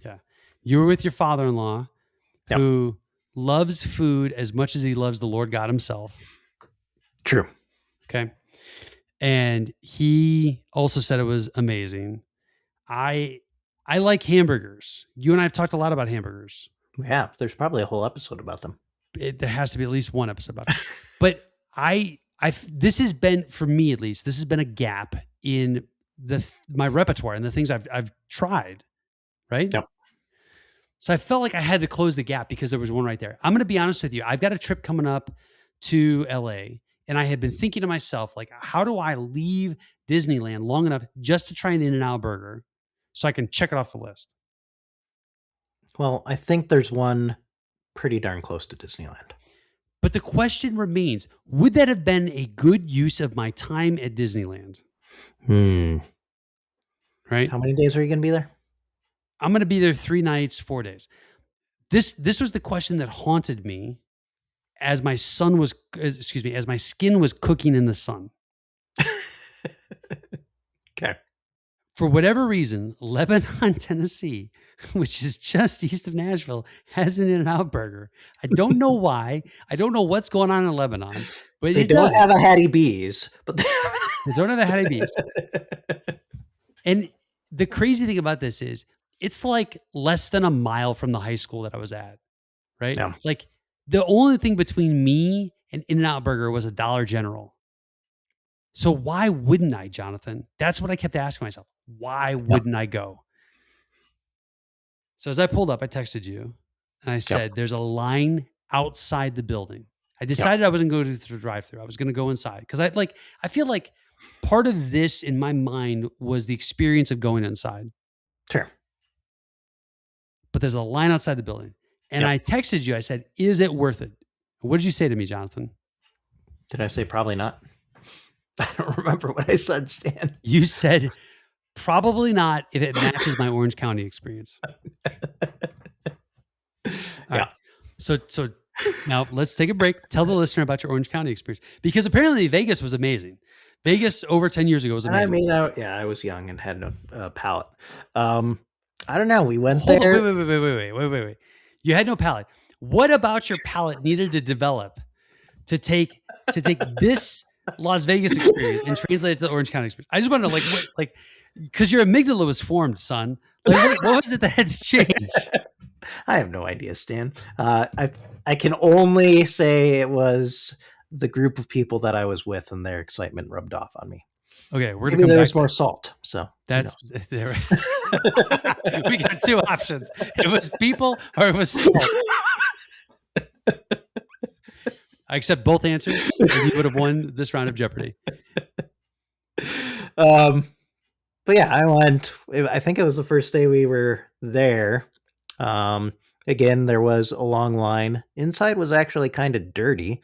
Yeah. You were with your father-in-law Yep. who loves food as much as he loves the Lord God himself. True. Okay. And he also said it was amazing. I like hamburgers. You and I have talked a lot about hamburgers. We have. There's probably a whole episode about them. There has to be at least one episode about it. But this has been, for me at least, this has been a gap in my repertoire and the things I've tried, right? Yep. So I felt like I had to close the gap because there was one right there. I'm going to be honest with you. I've got a trip coming up to LA, and I had been thinking to myself, like, how do I leave Disneyland long enough just to try an In-N-Out burger so I can check it off the list? Well, I think there's one pretty darn close to Disneyland. But the question remains, would that have been a good use of my time at Disneyland? Right? How many days are you going to be there? I'm going to be there 3 nights, 4 days. This was the question that haunted me as my skin was cooking in the sun. Okay. For whatever reason, Lebanon, Tennessee, which is just east of Nashville, has an In-N-Out burger. I don't know why. I don't know what's going on in Lebanon, but They don't have a Hattie B's, but they don't have a Hattie B's. And the crazy thing about this is it's like less than a mile from the high school that I was at, right? Yeah. Like the only thing between me and In-N-Out burger was a Dollar General. So why wouldn't I, Jonathan? That's what I kept asking myself. Why wouldn't I go? So as I pulled up, I texted you and I said, there's a line outside the building. I decided I wasn't going to go to the drive-thru. I was going to go inside because I feel like part of this in my mind was the experience of going inside. Sure. But there's a line outside the building. And I texted you. I said, is it worth it? What did you say to me, Jonathan? Did I say probably not? I don't remember what I said, Stan. You said probably not if it matches my Orange County experience. All right. So now let's take a break. Tell the listener about your Orange County experience because apparently Vegas was amazing. Vegas over 10 years ago was amazing. I mean, I was young and had no palate. I don't know. We went there. Wait. You had no palate. What about your palate needed to develop to take this Las Vegas experience and translate it to the Orange County experience? I just want to know, because your amygdala was formed, son. Like, what was it that had to change? I have no idea, Stan. I can only say it was the group of people that I was with and their excitement rubbed off on me. Okay, we're Maybe gonna come there's back. more salt. So That's there. We got 2 options. It was people or it was salt. I accept both answers. And you would have won this round of Jeopardy. But yeah, I went. I think it was the first day we were there. Again, there was a long line. Inside was actually kind of dirty,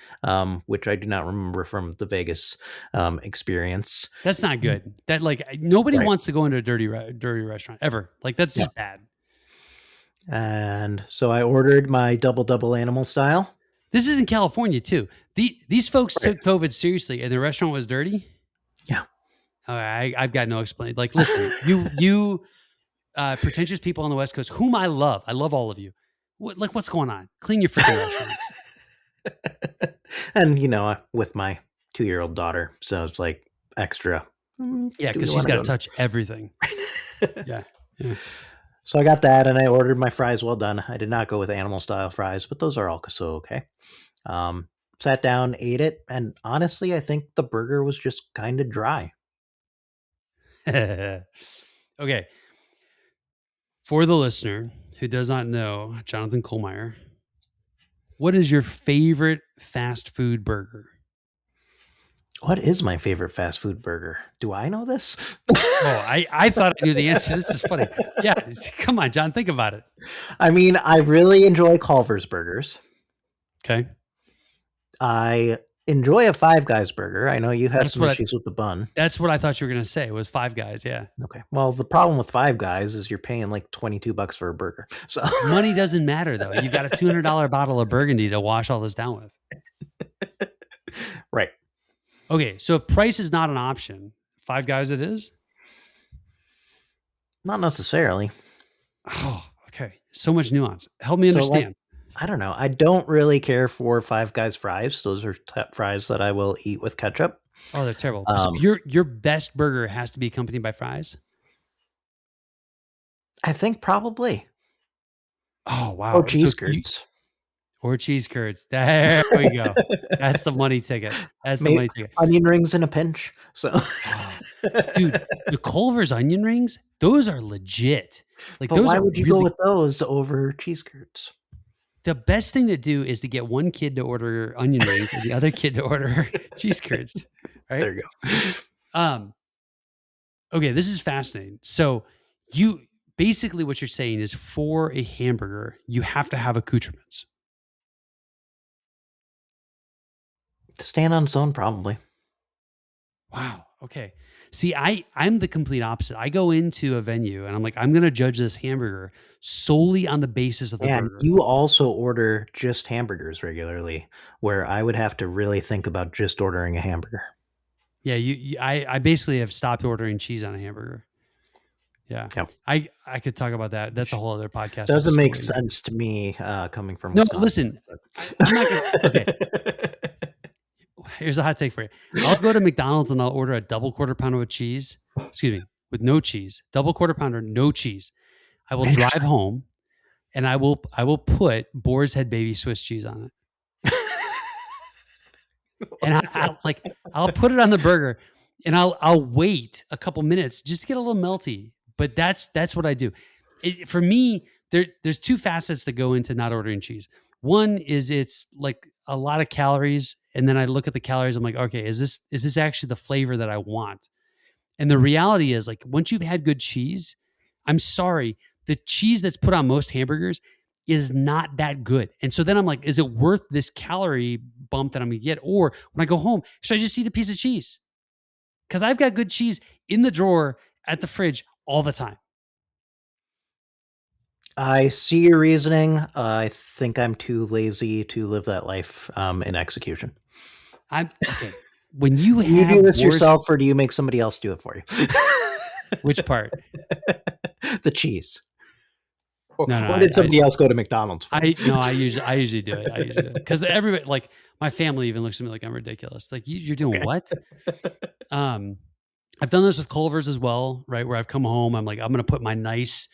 which I do not remember from the Vegas experience. That's not good. That nobody wants to go into a dirty restaurant ever. Like that's just bad. And so I ordered my double animal style. This is in California too. These folks took COVID seriously, and the restaurant was dirty. Yeah. All right, I've got no explanation. Like, listen, you pretentious people on the West Coast, whom I love all of you. What's going on? Clean your freaking restaurants. And with my 2-year-old daughter, so it's like extra. Yeah, because she's got to touch everything. Yeah. So I got that, and I ordered my fries well done. I did not go with animal style fries, but those are all so okay. Sat down, ate it, and honestly, I think the burger was just kind of dry. Okay. For the listener who does not know Jonathan Kohlmeier, what is your favorite fast food burger? What is my favorite fast food burger? Do I know this? I thought I knew the answer. This is funny. Yeah, come on, John, think about it. I mean, I really enjoy Culver's burgers. Okay. I enjoy a Five Guys burger. I know you have some issues with the bun. That's what I thought you were going to say was Five Guys. Yeah. Okay. Well, the problem with Five Guys is you're paying like $22 for a burger. So money doesn't matter though. You've got a $200 bottle of Burgundy to wash all this down with. Right. Okay, so if price is not an option, Five Guys it is? Not necessarily. Oh, okay. So much nuance. Help me So, understand. I don't know. I don't really care for Five Guys fries. Those are fries that I will eat with ketchup. Oh, they're terrible. So your best burger has to be accompanied by fries? I think probably. Oh, wow. Or cheese curds. Or cheese curds. There we go. That's the money ticket. That's the money ticket. Onion rings in a pinch. So, dude, the Culver's onion rings, those are legit. Like, but those why are would you go with those over cheese curds? The best thing to do is to get one kid to order onion rings and the other kid to order cheese curds. Right? There you go. Okay, this is fascinating. So you basically what you're saying is for a hamburger, you have to have accoutrements. Stand on its own, probably. Wow. Okay. See, I'm the complete opposite. I go into a venue and I'm like, I'm going to judge this hamburger solely on the basis of the burger. You also order just hamburgers regularly, where I would have to really think about just ordering a hamburger. Yeah, I basically have stopped ordering cheese on a hamburger. Yeah. Yep. I could talk about that. That's a whole other podcast. Doesn't make sense to me coming from Wisconsin. No, listen. I'm not gonna, okay. Here's a hot take for you. I'll go to McDonald's and I'll order a double quarter pounder with cheese. Excuse me, with no cheese. Double quarter pounder, no cheese. I will drive home and I will put Boar's Head baby Swiss cheese on it. And I'll put it on the burger and I'll wait a couple minutes just to get a little melty. But that's what I do. For me, there's two facets that go into not ordering cheese. One is it's like a lot of calories, and then I look at the calories. I'm like, okay, is this actually the flavor that I want? And the reality is, like, once you've had good cheese, I'm sorry, the cheese that's put on most hamburgers is not that good. And so then I'm like, is it worth this calorie bump that I'm gonna get? Or when I go home, should I just eat a piece of cheese? Because I've got good cheese in the drawer at the fridge all the time. I see your reasoning. I think I'm too lazy to live that life in execution. Okay. When you do this yourself, or do you make somebody else do it for you? Which part? The cheese. Or No, did somebody else go to McDonald's? I usually do it. Because everybody, like my family, even looks at me like I'm ridiculous. Like you're doing what? I've done this with Culver's as well, right? Where I've come home, I'm like, I'm gonna put my nice,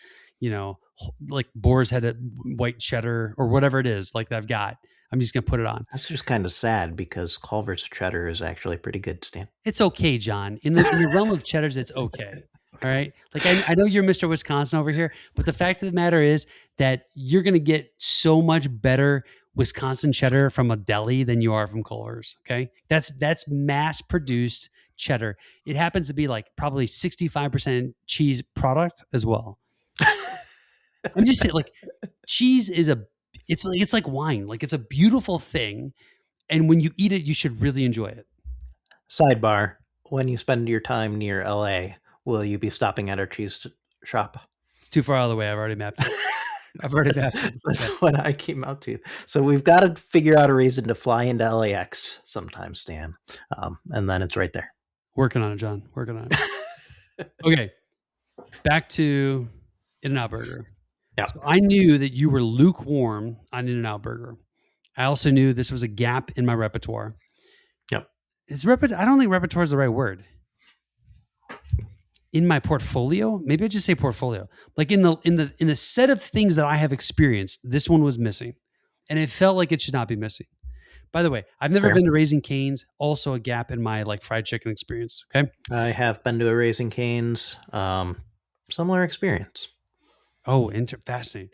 like Boar's Head white cheddar or whatever it is, like that I've got. I'm just gonna put it on. That's just kind of sad because Culver's cheddar is actually pretty good, Stan. It's okay, John. In the realm of cheddars, it's okay. All right. Like I know you're Mr. Wisconsin over here, but the fact of the matter is that you're gonna get so much better Wisconsin cheddar from a deli than you are from Culver's. Okay. That's mass produced cheddar. It happens to be like probably 65% cheese product as well. I'm just saying, like, cheese is it's like wine. Like, it's a beautiful thing, and when you eat it, you should really enjoy it. Sidebar: when you spend your time near LA, will you be stopping at our cheese shop? It's too far out of the way. I've already mapped it. That's what I came out to. So we've got to figure out a reason to fly into LAX sometime, Stan, and then it's right there. Working on it, John. Working on it. Okay, back to In-N-Out Burger. Yeah. So I knew that you were lukewarm on In-N-Out Burger. I also knew this was a gap in my repertoire. Yep. I don't think repertoire is the right word. In my portfolio, maybe I just say portfolio. Like in the set of things that I have experienced, this one was missing, and it felt like it should not be missing. By the way, I've never been to Raising Cane's. Also, a gap in my like fried chicken experience. Okay. I have been to a Raising Cane's. Similar experience. Oh, fascinating.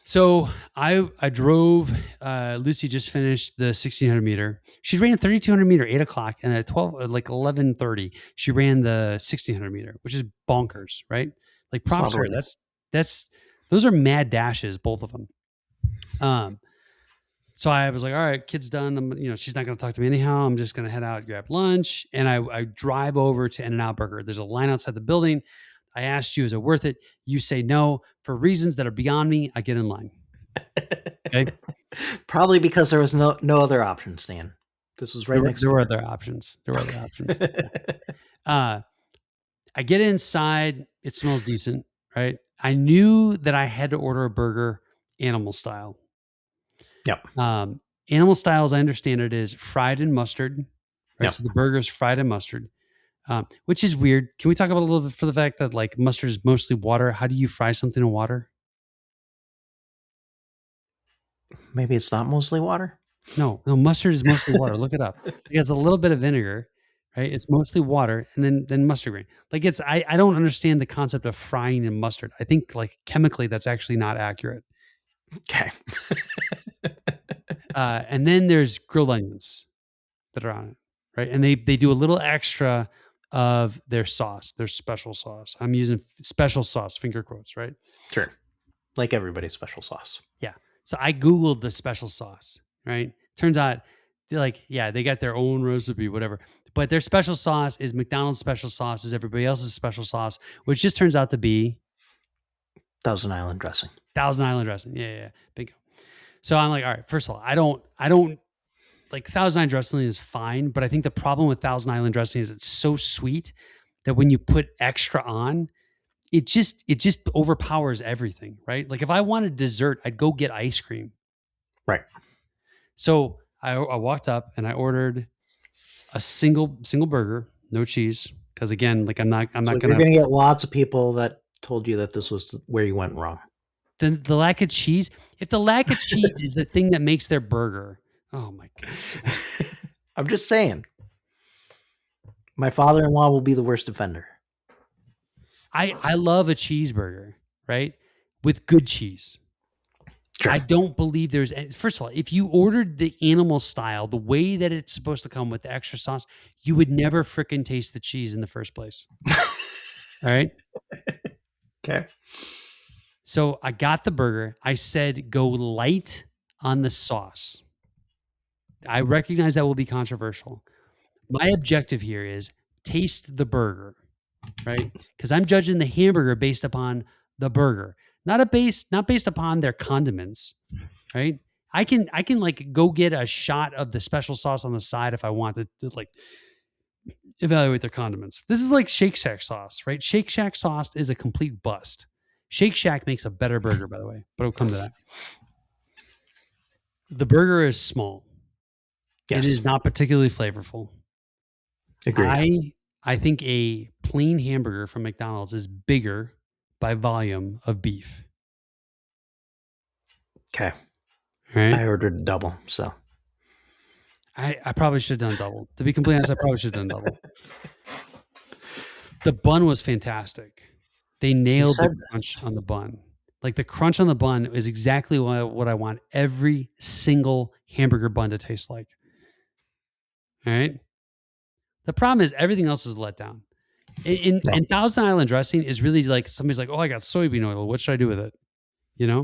So I drove. Lucy just finished the 1600 meter. She ran 3200 meter 8 o'clock, and at 11:30, she ran the 1600 meter, which is bonkers, right? Like props her. Those are mad dashes, both of them. So I was like, all right, kid's done. She's not going to talk to me anyhow. I'm just going to head out, grab lunch, and I drive over to In-N-Out Burger. There's a line outside the building. I asked you, is it worth it? You say no. For reasons that are beyond me, I get in line. Okay. Probably because there was no other option, Stan. This was right next There were door. other options. There were other options. I get inside. It smells decent, right? I knew that I had to order a burger animal style. Yep. Animal style, as I understand it, is fried in mustard. Right. Yep. So the burger's fried in mustard, which is weird. Can we talk about a little bit for the fact that like mustard is mostly water? How do you fry something in water? Maybe it's not mostly water. No, mustard is mostly water. Look it up. It has a little bit of vinegar, right? It's mostly water, and then mustard grain. Like I don't understand the concept of frying in mustard. I think like chemically that's actually not accurate. Okay. And then there's grilled onions that are on it, right? And they do a little extra of their sauce, their special sauce. I'm using special sauce, finger quotes, right? Sure. Like everybody's special sauce. Yeah. So I Googled the special sauce, right? Turns out they got their own recipe, whatever. But their special sauce is McDonald's special sauce, is everybody else's special sauce, which just turns out to be Thousand Island dressing. Thousand Island dressing. Yeah. Bingo. So I'm like, all right, first of all, I don't like Thousand Island dressing is fine, but I think the problem with Thousand Island dressing is it's so sweet that when you put extra on, it just overpowers everything, right? Like if I wanted dessert, I'd go get ice cream. Right. So I walked up and I ordered a single burger, no cheese, because again, like I'm not You're gonna get lots of people that told you that this was where you went wrong. the lack of cheese. If the lack of cheese is the thing that makes their burger, oh my god! I'm just saying. My father-in-law will be the worst offender. I love a cheeseburger, right? With good cheese. Sure. I don't believe there's first of all, if you ordered the animal style, the way that it's supposed to come with the extra sauce, you would never frickin' taste the cheese in the first place. All right. Okay. So I got the burger. I said, go light on the sauce. I recognize that will be controversial. My objective here is taste the burger, right? Because I'm judging the hamburger based upon the burger, not based upon their condiments, right? I can like go get a shot of the special sauce on the side if I want to like evaluate their condiments. This is like Shake Shack sauce, right? Shake Shack sauce is a complete bust. Shake Shack makes a better burger, by the way, but we'll come to that. The burger is small. Yes. It is not particularly flavorful. Agreed. I think a plain hamburger from McDonald's is bigger by volume of beef. Okay. Right? I ordered a double, so I probably should have done double. To be completely honest, I probably should have done double. The bun was fantastic. They nailed the crunch on the bun. Like the crunch on the bun is exactly what I want every single hamburger bun to taste like. All right. The problem is everything else is let down. And Thousand Island dressing is really like somebody's like, oh, I got soybean oil. What should I do with it? You know,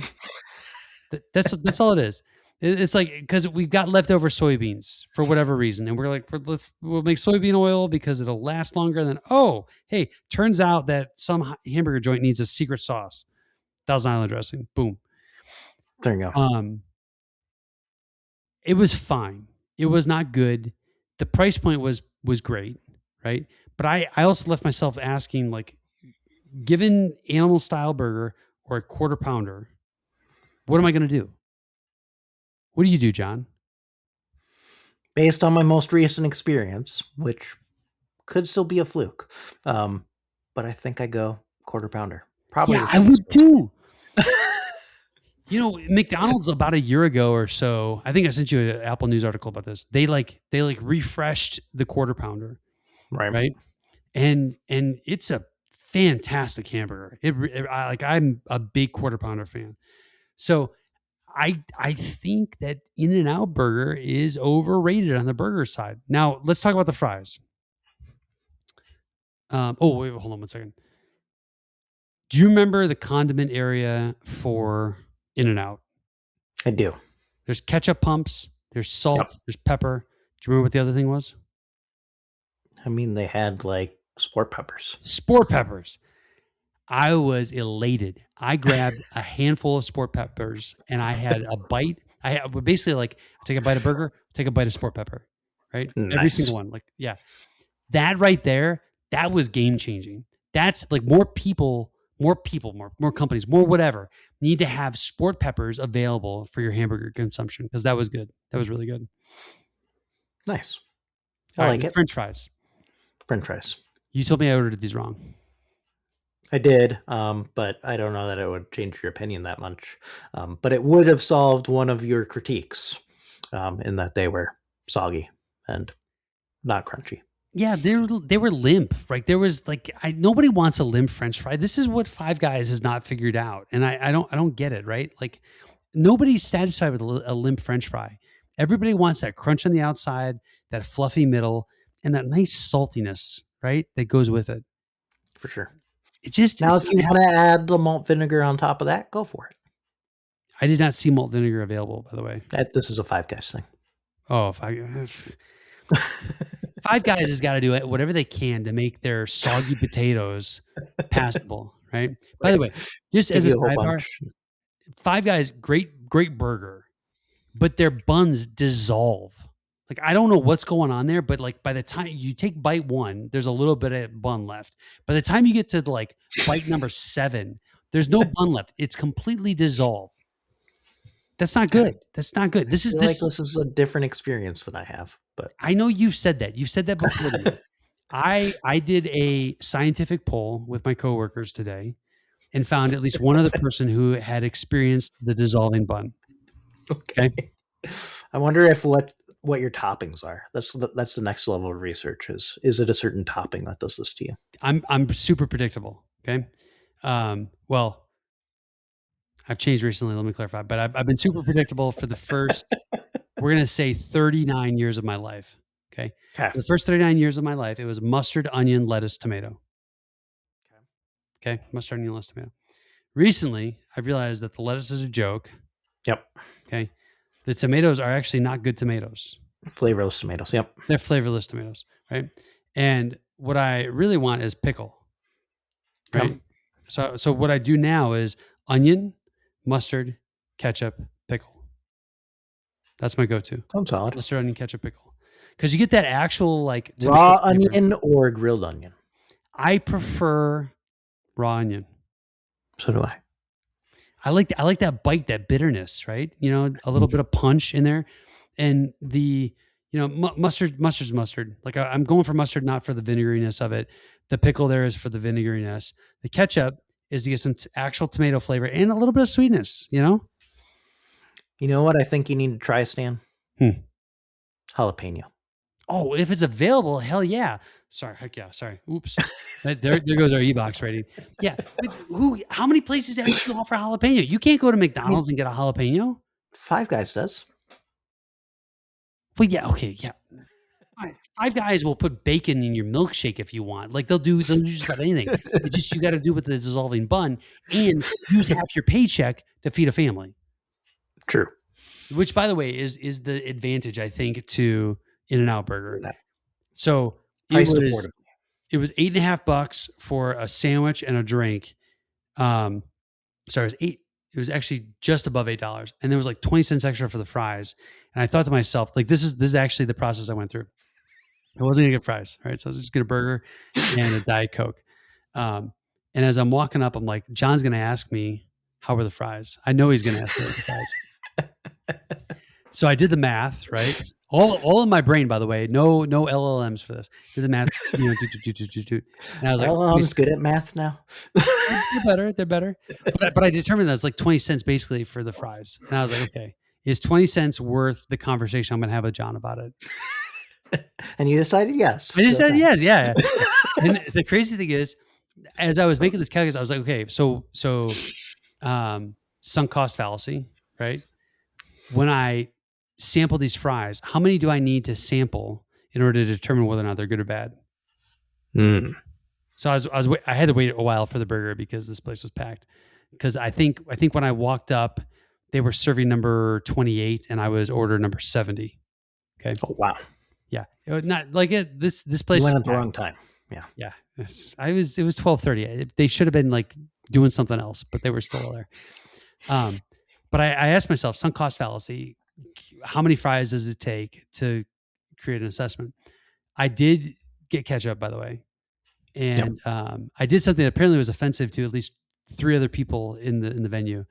that's all it is. It's like because we've got leftover soybeans for whatever reason, and we're like, we'll make soybean oil because it'll last longer. Than hey, turns out that some hamburger joint needs a secret sauce, Thousand Island dressing. Boom. There you go. It was fine. It was not good. The price point was great, right? But I also left myself asking, like, given animal style burger or a quarter pounder, what am I going to do? What do you do, John? Based on my most recent experience, which could still be a fluke, but I think I go quarter pounder. Probably. Yeah, I would too. You know, McDonald's about a year ago or so, I think I sent you an Apple News article about this. They refreshed the quarter pounder, right? And it's a fantastic hamburger. I'm a big quarter pounder fan. So I think that In-N-Out Burger is overrated on the burger side. Now let's talk about the fries. Wait, hold on one second. Do you remember the condiment area for In-N-Out? I do. There's ketchup pumps. There's salt. There's pepper. Do you remember what the other thing was? I mean, they had like sport peppers. Sport peppers. I was elated. I grabbed a handful of sport peppers and I had a bite. I would basically like take a bite of burger, take a bite of sport pepper. right? Every Nice. single one. Like, yeah, that right there, that was game changing. That's like more companies, more whatever need to have sport peppers available for your hamburger consumption, because that was good. That was really good. Nice. All I right, like it. French fries. French fries. You told me I ordered these wrong. I did, but I don't know that it would change your opinion that much. But it would have solved one of your critiques, in that they were soggy and not crunchy. Yeah, they were limp. Right? There was like nobody wants a limp French fry. This is what Five Guys has not figured out, and I don't get it. Right? Like nobody's satisfied with a limp French fry. Everybody wants that crunch on the outside, that fluffy middle, and that nice saltiness, right? That goes with it. For sure. It just Now, if you want to add the malt vinegar on top of that, go for it. I did not see malt vinegar available, by the way. This is a Five Guys thing. Oh, Five Guys has got to do it, whatever they can to make their soggy potatoes passable, right? By the way, just as a sidebar, Five Guys, great burger, but their buns dissolve. Like, I don't know what's going on there, but like by the time you take bite one, there's a little bit of bun left. By the time you get to like bite number 7, there's no bun left. It's completely dissolved. That's not good. That's not good. This is a different experience than I have, but I know you've said that. You've said that before. To me. I did a scientific poll with my coworkers today and found at least one other person who had experienced the dissolving bun. Okay. I wonder if what your toppings are. That's the next level of research. Is it a certain topping that does this to you? I'm super predictable. Okay. Well, I've changed recently. Let me clarify. But I've been super predictable for the first, we're going to say 39 years of my life. Okay. For the first 39 years of my life, it was mustard, onion, lettuce, tomato. Okay. Mustard, onion, lettuce, tomato. Recently, I've realized that the lettuce is a joke. Yep. Okay. The tomatoes are actually not good tomatoes. Flavorless tomatoes. Yep. They're flavorless tomatoes. Right. And what I really want is pickle. Right. So what I do now is onion, mustard, ketchup, pickle. That's my go-to. Sounds solid. Mustard, onion, ketchup, pickle. Because you get that actual like raw onion or grilled onion. I prefer raw onion. So do I. I like that bite, that bitterness, right? You know, a little bit of punch in there, and the mustard's mustard. Like I'm going for mustard, not for the vinegariness of it. The pickle there is for the vinegariness. The ketchup is to get some actual tomato flavor and a little bit of sweetness, you know? You know what I think you need to try, Stan? Jalapeno. Oh, if it's available, hell yeah. Sorry, heck yeah. Sorry. Oops. there goes our e-box rating. Yeah. How many places actually offer jalapeno? You can't go to McDonald's and get a jalapeno. Five Guys does. Well, yeah. Okay. Yeah. Five Guys will put bacon in your milkshake if you want. Like they'll do just about anything. It's just you got to do with the dissolving bun and use half your paycheck to feed a family. True. Which, by the way, is the advantage I think to In-N-Out Burger. So it was $8.50 for a sandwich and a drink. Sorry, it was $8. It was actually just above $8, and there was like 20 cents extra for the fries. And I thought to myself, like, this is actually the process I went through. I wasn't gonna get fries, right? So I was just gonna get a burger and a Diet Coke. And as I'm walking up, I'm like, John's gonna ask me how were the fries. I know he's gonna ask me how were the fries. So I did the math, right? All in my brain, by the way. No LLMs for this. Did the math, And I was like, LLM's good at math now. They're better. But I determined that it's like 20 cents basically for the fries. And I was like, okay, is 20 cents worth the conversation I'm going to have with John about it? And you decided yes. I decided yes, yeah. And the crazy thing is, as I was making this calculus, I was like, okay, so sunk cost fallacy, right? When I sample these fries, how many do I need to sample in order to determine whether or not they're good or bad? So I had to wait a while for the burger because this place was packed. Because I think when I walked up, they were serving number 28 and I was order number 70. Okay. Oh wow. Yeah. It was not like it. This place went at the wrong time. Yeah. Yeah. It was 12:30. They should have been like doing something else, but they were still there. But I asked myself, sunk cost fallacy. How many fries does it take to create an assessment. I did get ketchup, by the way, and I did something that apparently was offensive to at least 3 other people in the venue.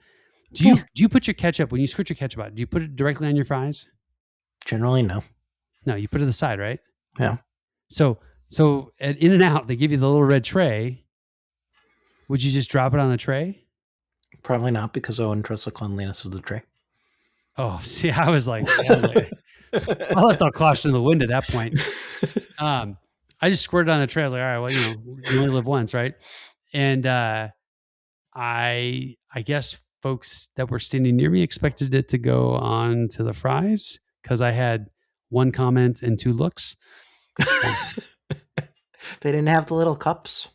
Do you put your ketchup when you squirt your ketchup out? Do you put it directly on your fries? Generally, no. No, you put it to the side, right? Yeah. So at In-N-Out, they give you the little red tray. Would you just drop it on the tray? Probably not, because I wouldn't trust the cleanliness of the tray. Oh, see, I was like, I left all caution to the wind at that point. I just squirted on the tray. I was like, all right, well, you only live once, right? And I guess folks that were standing near me expected it to go on to the fries because I had 1 comment and 2 looks. They didn't have the little cups.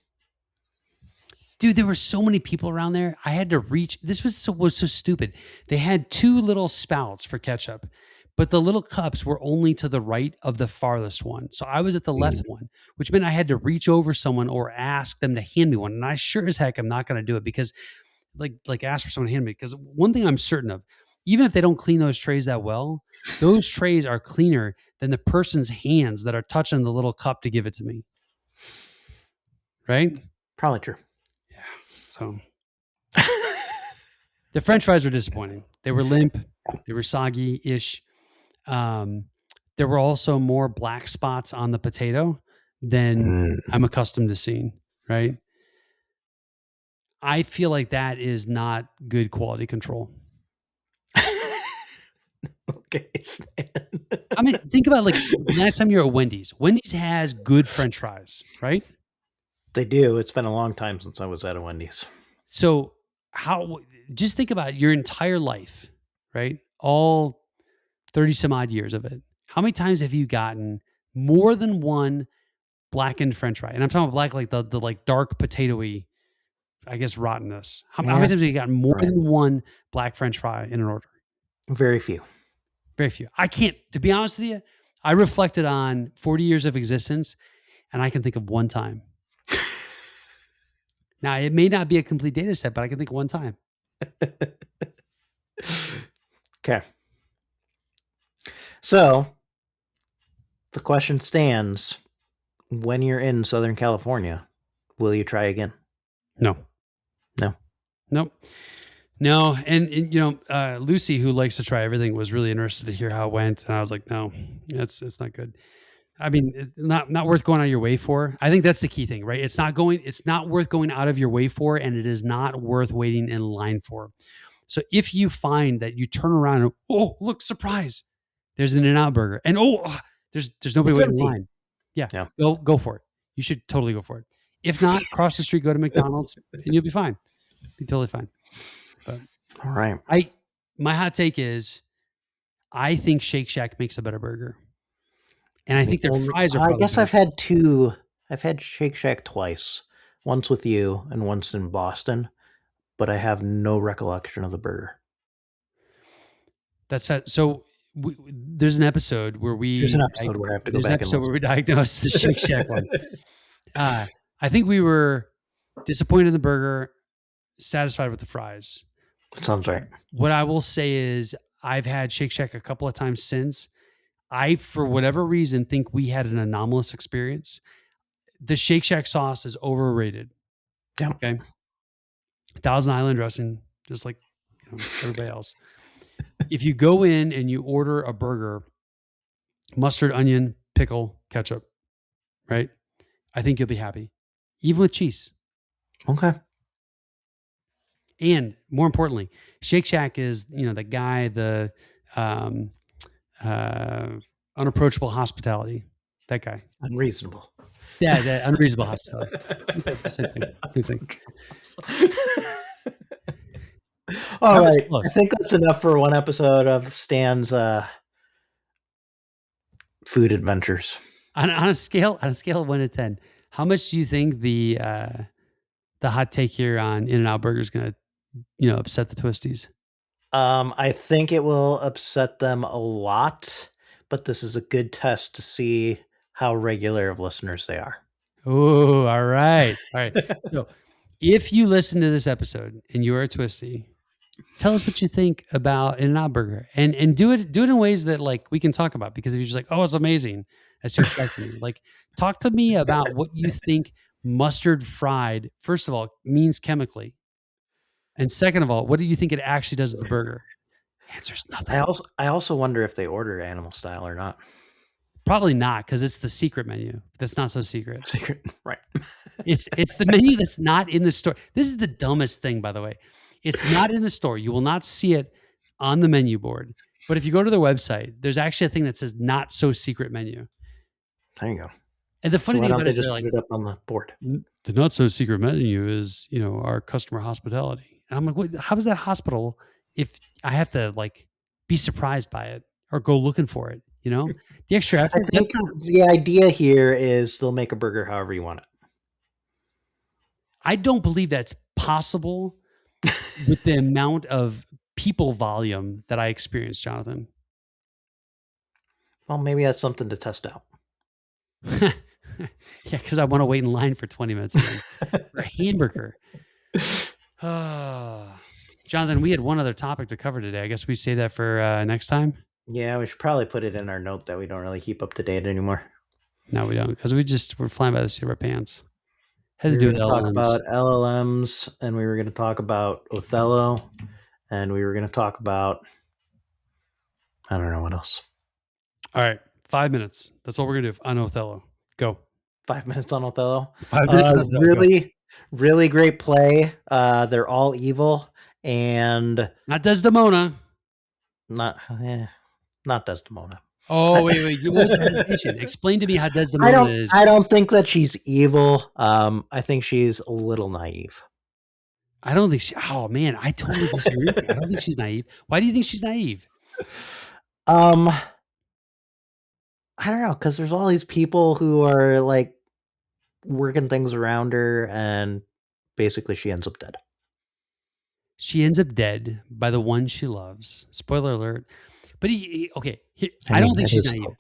Dude, there were so many people around there. I had to reach. This was so stupid. They had 2 little spouts for ketchup, but the little cups were only to the right of the farthest one. So I was at the left one, which meant I had to reach over someone or ask them to hand me one. And I sure as heck am not going to do it because like ask for someone to hand me. Because one thing I'm certain of, even if they don't clean those trays that well, those trays are cleaner than the person's hands that are touching the little cup to give it to me. Right? Probably true. Yeah. So the French fries were disappointing. They were limp. They were soggy-ish. There were also more black spots on the potato than I'm accustomed to seeing, right? I feel like that is not good quality control. Okay, Stan. I mean, think about like the next time you're at Wendy's. Wendy's has good French fries, right? They do. It's been a long time since I was at a Wendy's. So just think about your entire life, right? All 30 some odd years of it. How many times have you gotten more than one blackened French fry? And I'm talking about black, like the like dark potatoey, I guess, rottenness. How many times have you gotten more than one black French fry in an order? Very few. Very few. I can't, to be honest with you, I reflected on 40 years of existence and I can think of one time. Now, it may not be a complete data set, but I can think of one time. Okay. So the question stands, when you're in Southern California, will you try again? No. Nope. No. And Lucy, who likes to try everything, was really interested to hear how it went. And I was like, no, it's not good. I mean, it's not worth going out of your way for. I think that's the key thing, right? It's not worth going out of your way for, and it is not worth waiting in line for. So if you find that you turn around and, oh, look, surprise, there's an In-N-Out burger. And there's nobody waiting in line. Yeah. Go for it. You should totally go for it. If not, cross the street, go to McDonald's, and you'll be fine. Be totally fine. But all right. My hot take is I think Shake Shack makes a better burger. And I think their fries are. I guess I've had 2. I've had Shake Shack twice, once with you and once in Boston, but I have no recollection of the burger. That's fat. So there's an episode where I have to go back and listen. Where we diagnose the Shake Shack one. I think we were disappointed in the burger, satisfied with the fries. Sounds right. What I will say is I've had Shake Shack a couple of times since. I, for whatever reason, think we had an anomalous experience. The Shake Shack sauce is overrated. Yeah. Okay. Thousand Island dressing, just like everybody else. If you go in and you order a burger, mustard, onion, pickle, ketchup, right? I think you'll be happy, even with cheese. Okay. And more importantly, Shake Shack is, the guy, the unapproachable hospitality. That guy. Unreasonable. Yeah, the unreasonable hospitality. Same thing. All right. I think that's enough for one episode of Stan's food adventures. On a scale of 1 to 10, how much do you think the hot take here on In-N-Out Burger is going to, upset the twisties? I think it will upset them a lot, but this is a good test to see how regular of listeners they are. Oh, all right. So if you listen to this episode and you're a twisty, Tell us what you think about In-N-Out Burger, and do it in ways that like we can talk about. Because if you're just like, oh, it's amazing, that's too attractive to me. Like, talk to me about what you think mustard fried, first of all, means chemically, and second of all, what do you think it actually does to the burger? Answer's nothing. I also wonder if they order animal style or not. Probably not, because it's the secret menu. That's not so secret. Secret, right? It's the menu that's not in the store. This is the dumbest thing, by the way. It's not in the store. You will not see it on the menu board. But if you go to their website, there's actually a thing that says "not so secret menu." There you go. And the So funny why thing don't about they it is just they're put like, it up on the board? the not so secret menu is, our customer hospitality. And I'm like, what, how is that hospital if I have to like be surprised by it or go looking for it? The extra I effort. think the idea here is they'll make a burger however you want it. I don't believe that's possible with the amount of people volume that I experienced, Jonathan. Well, maybe that's something to test out. Yeah, because I want to wait in line for 20 minutes again for a hamburger. Jonathan, we had one other topic to cover today. I guess we say that for next time. Yeah, we should probably put it in our note that we don't really keep up to date anymore. No, we don't, because we're flying by the seat of our pants. Had We to were do going with to talk LLMs. about LLMs, and we were going to talk about Othello, and we were going to talk about, I don't know what else. All right, 5 minutes. That's all we're gonna do on Othello. Go. 5 minutes on Othello. 5 minutes on Othello. Go. Really, really great play. They're all evil, and Not Desdemona. not Desdemona. Oh, wait. What was the hesitation? Explain to me how Desdemona is. I don't think that she's evil. I think she's a little naive. I don't think oh man, I totally disagree with you. I don't think she's naive. Why do you think she's naive? I don't know, because there's all these people who are like working things around her, and basically she ends up dead. She ends up dead by the one she loves. Spoiler alert. But I don't think she's naive.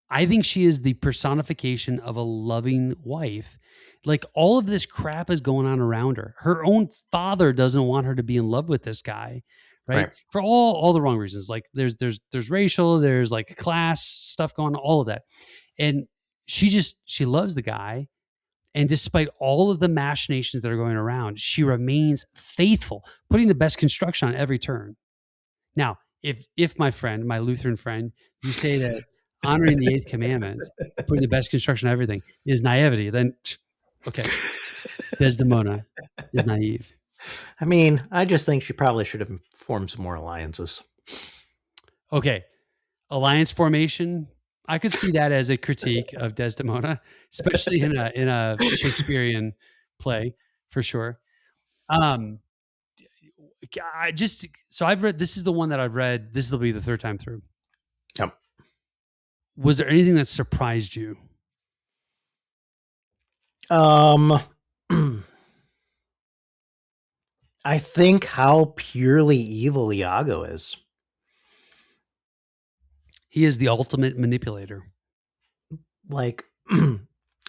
I think she is the personification of a loving wife. Like, all of this crap is going on around her. Her own father doesn't want her to be in love with this guy, right? For all the wrong reasons. Like there's racial, there's like class stuff going on, all of that. And she loves the guy. And despite all of the machinations that are going around, she remains faithful, putting the best construction on every turn. Now, if my friend, my Lutheran friend, you say that honoring the eighth commandment, putting the best construction on everything is naivety, then okay, Desdemona is naive. I mean, I just think she probably should have formed some more alliances. Okay, alliance formation. I could see that as a critique of Desdemona, especially in a Shakespearean play, for sure. I've read. This is the one that I've read. This will be the third time through. Yep. Was there anything that surprised you? I think how purely evil Iago is. He is the ultimate manipulator. Like,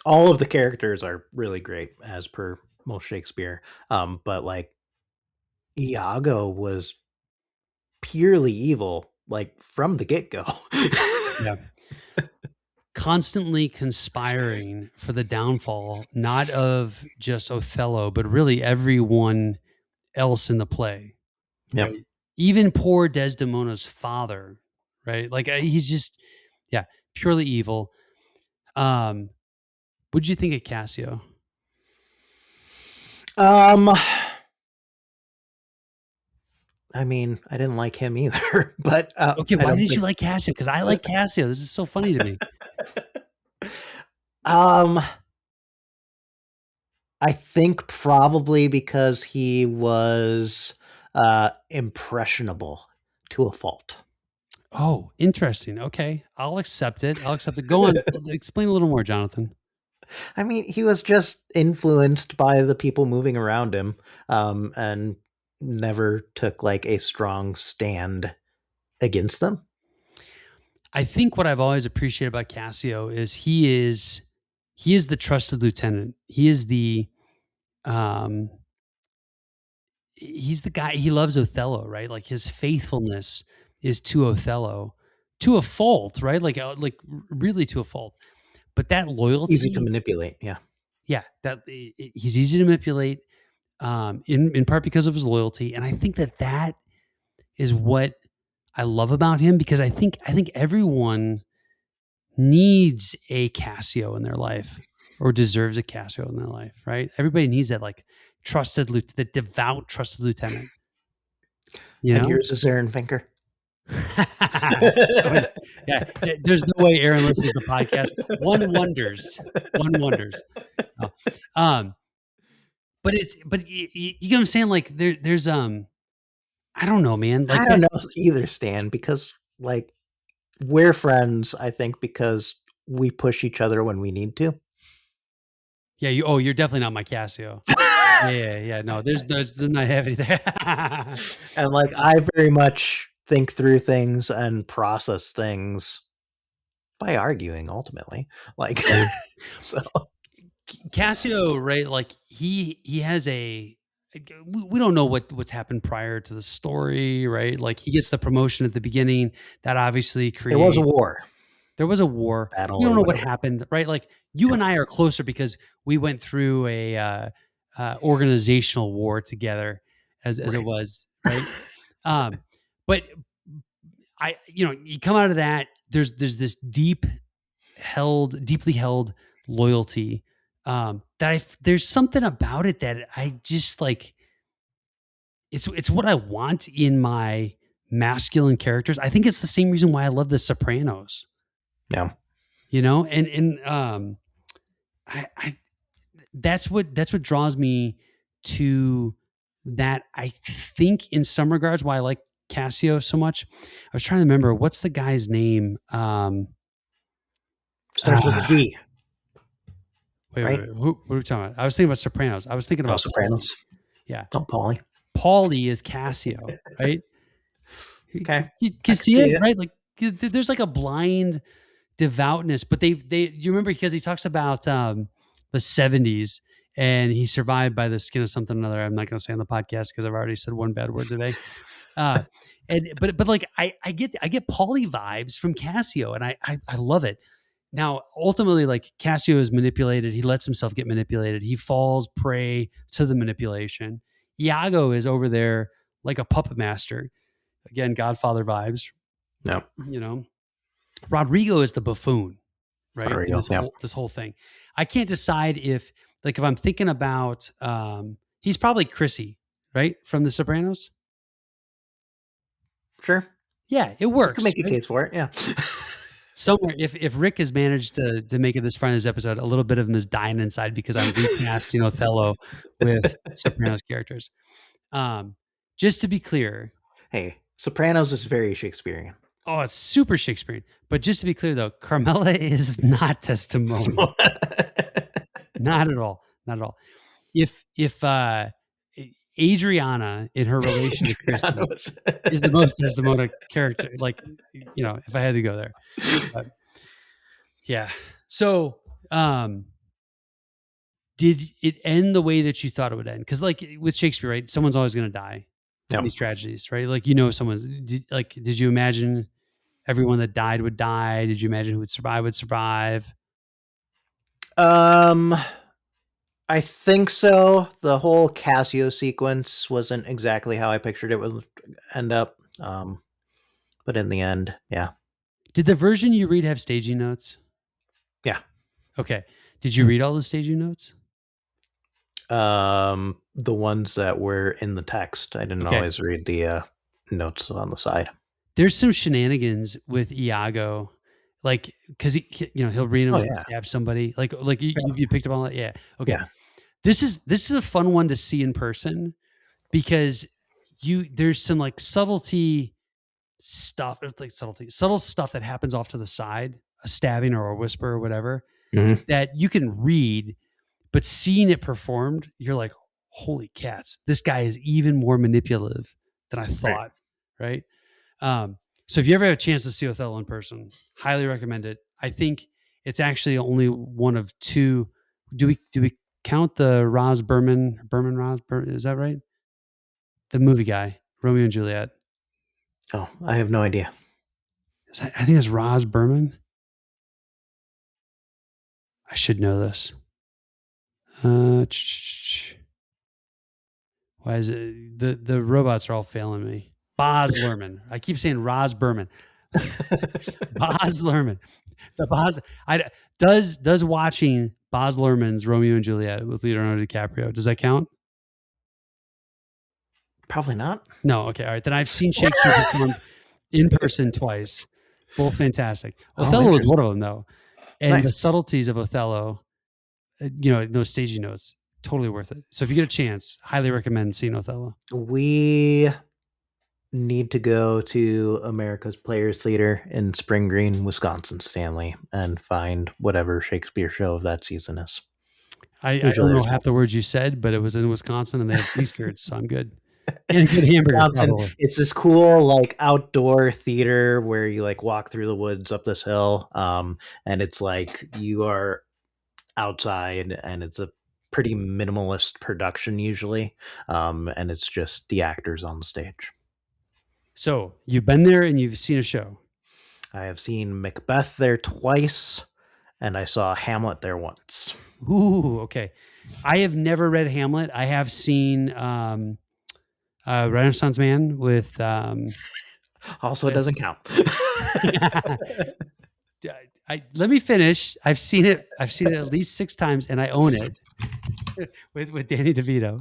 all of the characters are really great, as per most Shakespeare. But like, Iago was purely evil, like from the get-go. Yeah. Constantly conspiring for the downfall, not of just Othello, but really everyone else in the play. Yep. Right? Even poor Desdemona's father, right? Like, he's just, purely evil. What'd you think of Cassio? I mean, I didn't like him either, but okay, why did you like Cassio? Because I like Cassio. This is so funny to me. I think probably because he was impressionable to a fault. Oh, interesting. Okay, I'll accept it. Go on. Explain a little more, Jonathan. I mean, he was just influenced by the people moving around him, and never took like a strong stand against them. I think what I've always appreciated about Cassio is he is the trusted lieutenant. He is the he's the guy, he loves Othello, right? Like his faithfulness is to Othello to a fault, right? Like really to a fault. But that loyalty, Easy to manipulate. Yeah. yeah, he's easy to manipulate, in part because of his loyalty, and I think that is what I love about him, because I think everyone needs a Cassio in their life, or deserves a Cassio in their life, right? Everybody needs that like the devout trusted lieutenant. You And know? yours is Aaron Finker. Yeah, there's no way Aaron listens to the podcast. One wonders. Oh. But you get what I'm saying? Like there's I don't know, man. Like I don't know either, Stan, because like we're friends, I think, because we push each other when we need to. Yeah, you're definitely not my Casio. Yeah. No, there's not heavy there. And like I very much think through things and process things by arguing ultimately. Like so Casio, right? Like he has we don't know what's happened prior to the story, right? Like he gets the promotion at the beginning. That obviously there was creates a war. There was a war. Battle You don't or know what whatever. happened, right? Like you and I are closer because we went through a organizational war together, as it Right. was, right? But you come out of that. There's this deeply held loyalty. There's something about it that I just like. It's what I want in my masculine characters. I think it's the same reason why I love The Sopranos. Yeah. And I that's what draws me to that. I think in some regards why I like Cassio so much. I was trying to remember what's the guy's name. Starts with a D. Wait. What are we talking about? I was thinking about Sopranos. I was thinking about Sopranos. Paulie. Yeah, Don't Paulie. Paulie is Cassio, right? Okay. You I can see it, it. right? Like there's like a blind devoutness, but you remember because he talks about the 70s and he survived by the skin of something or another. I'm not going to say on the podcast because I've already said one bad word today. But like I get Pauly vibes from Cassio, and I love it. Now, ultimately, like Cassio is manipulated. He lets himself get manipulated. He falls prey to the manipulation. Iago is over there like a puppet master. Again, Godfather vibes. No. Rodrigo is the buffoon, right? Rodrigo, This whole thing. I can't decide if I'm thinking about, he's probably Chrissy, right? From The Sopranos. Sure. Yeah, it works. You can make a case for it. Yeah. Somewhere, if Rick has managed to make it this far in this episode, a little bit of him is dying inside because I'm recasting Othello with Sopranos characters. Just to be clear. Hey, Sopranos is very Shakespearean. Oh, it's super Shakespearean. But just to be clear, though, Carmela is not testimonial. Not at all. Not at all. If Adriana in her relation to Kristen is the most testimonial character, like, if I had to go there. But, yeah. So, did it end the way that you thought it would end? Because, like with Shakespeare, right? Someone's always going to die in these tragedies, right? Like, did you imagine everyone that died would die? Did you imagine who would survive? I think so. The whole Cassio sequence wasn't exactly how I pictured it would end up. But in the end, yeah. Did the version you read have staging notes? Yeah. Okay. Did you read all the staging notes? The ones that were in the text. I didn't always read the notes on the side. There's some shenanigans with Iago, like because he'll read them and stab somebody. Like you picked up on that. Yeah. Okay. Yeah. This is a fun one to see in person because there's some like subtle stuff that happens off to the side, a stabbing or a whisper or whatever, that you can read, but seeing it performed, you're like, holy cats, this guy is even more manipulative than I thought. Right. So if you ever have a chance to see Othello in person, highly recommend it. I think it's actually only one of two. Do we count the Roz Berman? Is that right? The movie guy, Romeo and Juliet. Oh, I have no idea. I think it's Roz Berman. I should know this. Why is it the robots are all failing me? Baz Luhrmann. I keep saying Roz Berman. Baz Luhrmann. Does watching Baz Luhrmann's Romeo and Juliet with Leonardo DiCaprio, does that count? Probably not. No. Okay. All right. Then I've seen Shakespeare performed in person twice. Both fantastic. Othello was one of them, though. And the subtleties of Othello, those staging notes, totally worth it. So if you get a chance, highly recommend seeing Othello. We need to go to America's Players Theater in Spring Green, Wisconsin, Stanley, and find whatever Shakespeare show of that season is. I don't know half the words you said, but it was in Wisconsin and they have flea skirts, so I'm good. And good hamburger, probably. It's this cool like outdoor theater where you like walk through the woods up this hill, and it's like you are outside, and it's a pretty minimalist production usually, and it's just the actors on stage. So you've been there and you've seen a show. I have seen Macbeth there twice, and I saw Hamlet there once. Ooh, okay. I have never read Hamlet. I have seen Renaissance Man with also, it doesn't count. Let me finish. I've seen it at least 6 times, and I own it with Danny DeVito.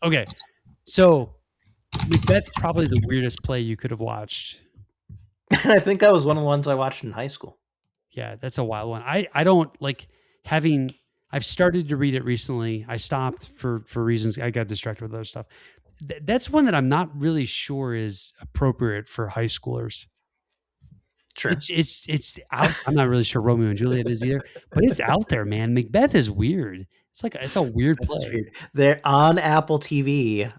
Okay, so Macbeth, probably the weirdest play you could have watched. I think that was one of the ones I watched in high school. Yeah, that's a wild one. I don't like having. I've started to read it recently. I stopped for reasons. I got distracted with other stuff. That's one that I'm not really sure is appropriate for high schoolers. Sure. It's out. I'm not really sure Romeo and Juliet is either, but it's out there, man. Macbeth is weird. It's a weird play. Weird. There on Apple TV,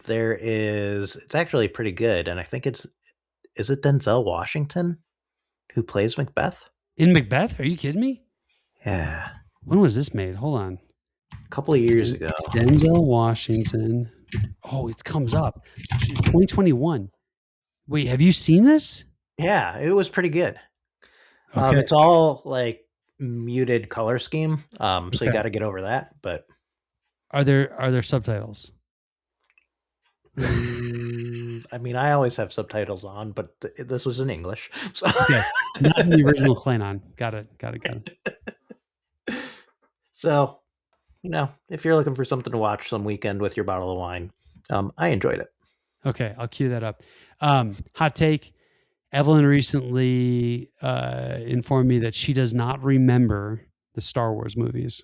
it's actually pretty good. And I think is it Denzel Washington who plays Macbeth? In Macbeth? Are you kidding me? Yeah. When was this made? Hold on. A couple of years ago. Denzel Washington. Oh, it comes up. 2021. Wait, have you seen this? Yeah, it was pretty good. Okay. It's all like muted color scheme. So you got to get over that. But are there subtitles? I mean, I always have subtitles on, but this was in English. So. Okay. Not in the original Klingon. Got it. So, if you're looking for something to watch some weekend with your bottle of wine, I enjoyed it. Okay, I'll cue that up. Hot take. Evelyn recently informed me that she does not remember the Star Wars movies.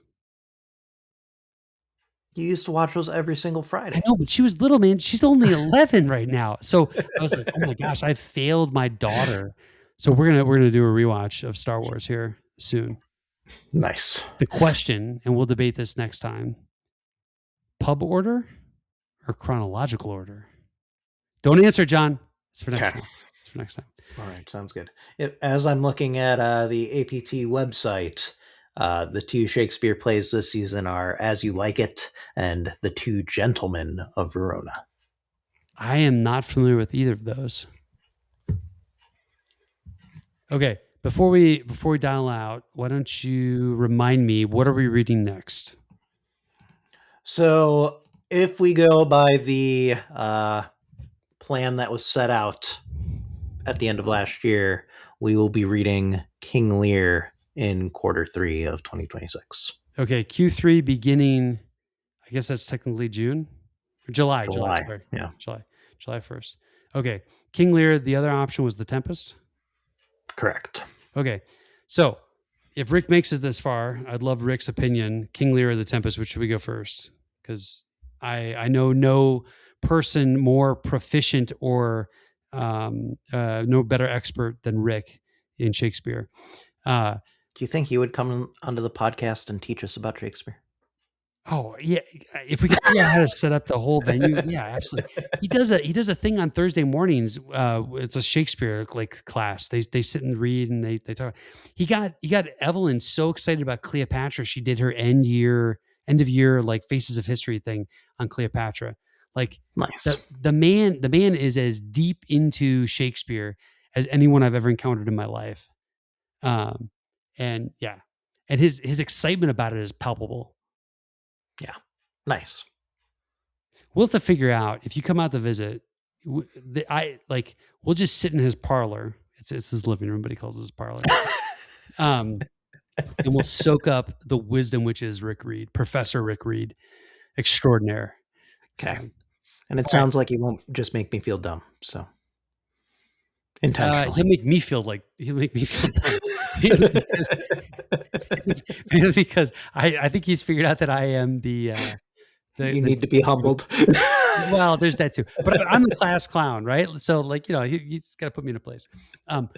You used to watch those every single Friday. I know, but she was little, man. She's only 11 right now. So I was like, oh my gosh, I failed my daughter. So we're gonna do a rewatch of Star Wars here soon. Nice. The question, and we'll debate this next time: pub order or chronological order? Don't answer, John. It's for next time. It's for next time. All right, sounds good. As I'm looking at the APT website, the 2 Shakespeare plays this season are As You Like It and The Two Gentlemen of Verona. I am not familiar with either of those. Okay, before we dial out, why don't you remind me, what are we reading next? So if we go by the plan that was set out at the end of last year, we will be reading King Lear in Q3 of 2026. Okay, Q3 beginning, I guess that's technically June or July. Sorry. Yeah. July 1st. Okay, King Lear, the other option was The Tempest? Correct. Okay, so if Rick makes it this far, I'd love Rick's opinion. King Lear or The Tempest, which should we go first? Because I know no person more proficient or no better expert than Rick in Shakespeare. Do you think he would come onto the podcast and teach us about Shakespeare? Oh yeah, if we could figure out how to set up the whole venue, yeah, absolutely. He does a thing on Thursday mornings. It's a Shakespeare like class. They sit and read and they talk. He got Evelyn so excited about Cleopatra. She did her end of year like Faces of History thing on Cleopatra. Like Nice. the man is as deep into Shakespeare as anyone I've ever encountered in my life. And yeah, and his excitement about it is palpable. Yeah. Nice. We'll have to figure out if you come out to visit. We'll just sit in his parlor. It's his living room, but he calls it his parlor. And we'll soak up the wisdom which is Rick Reed, Professor Rick Reed, extraordinaire. Okay. So, And it sounds like he won't just make me feel dumb. So intentionally. he'll make me feel dumb. because I think he's figured out that I am the you need to be humbled. well, there's that too. But I'm the class clown, right? So he's got to put me in a place.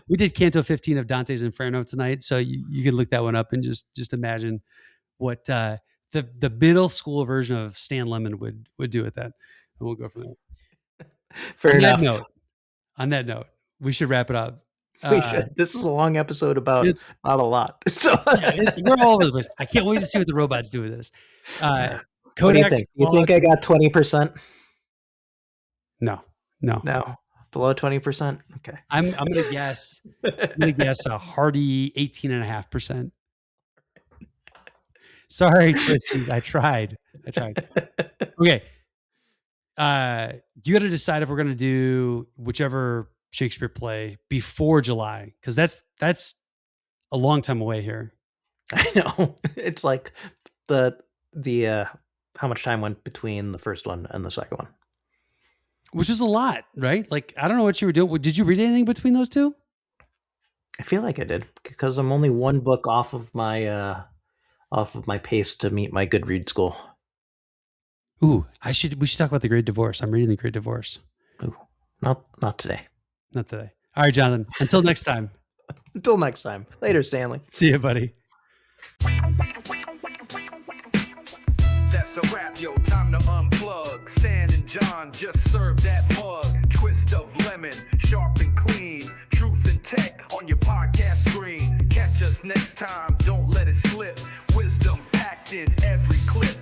We did Canto 15 of Dante's Inferno tonight, so you can look that one up and just imagine what the middle school version of Stan Lemon would do with that. And we'll go from there. Fair enough. On that note, we should wrap it up. We should. This is a long episode about not a lot. So we're all over the place. I can't wait to see what the robots do with this. What do you think? You think I got 20%? No. Below 20%? Okay. I'm gonna guess. A hearty 18.5%. Sorry, Twisties. I tried. Okay. You got to decide if we're gonna do whichever Shakespeare play before July, because that's a long time away here. I know. It's like the how much time went between the first one and the second one. Which is a lot, right? Like, I don't know what you were doing. Did you read anything between those two? I feel like I did, because I'm only one book off of my pace to meet my Goodreads goal. Ooh, we should talk about The Great Divorce. I'm reading The Great Divorce. Ooh, not today. Not today. All right, Jonathan. Until next time. Until next time. Later, Stanley. See you, buddy. That's a wrap, yo. Time to unplug. Stan and John just served that mug. Twist of lemon, sharp and clean. Truth and tech on your podcast screen. Catch us next time. Don't let it slip. Wisdom packed in every clip.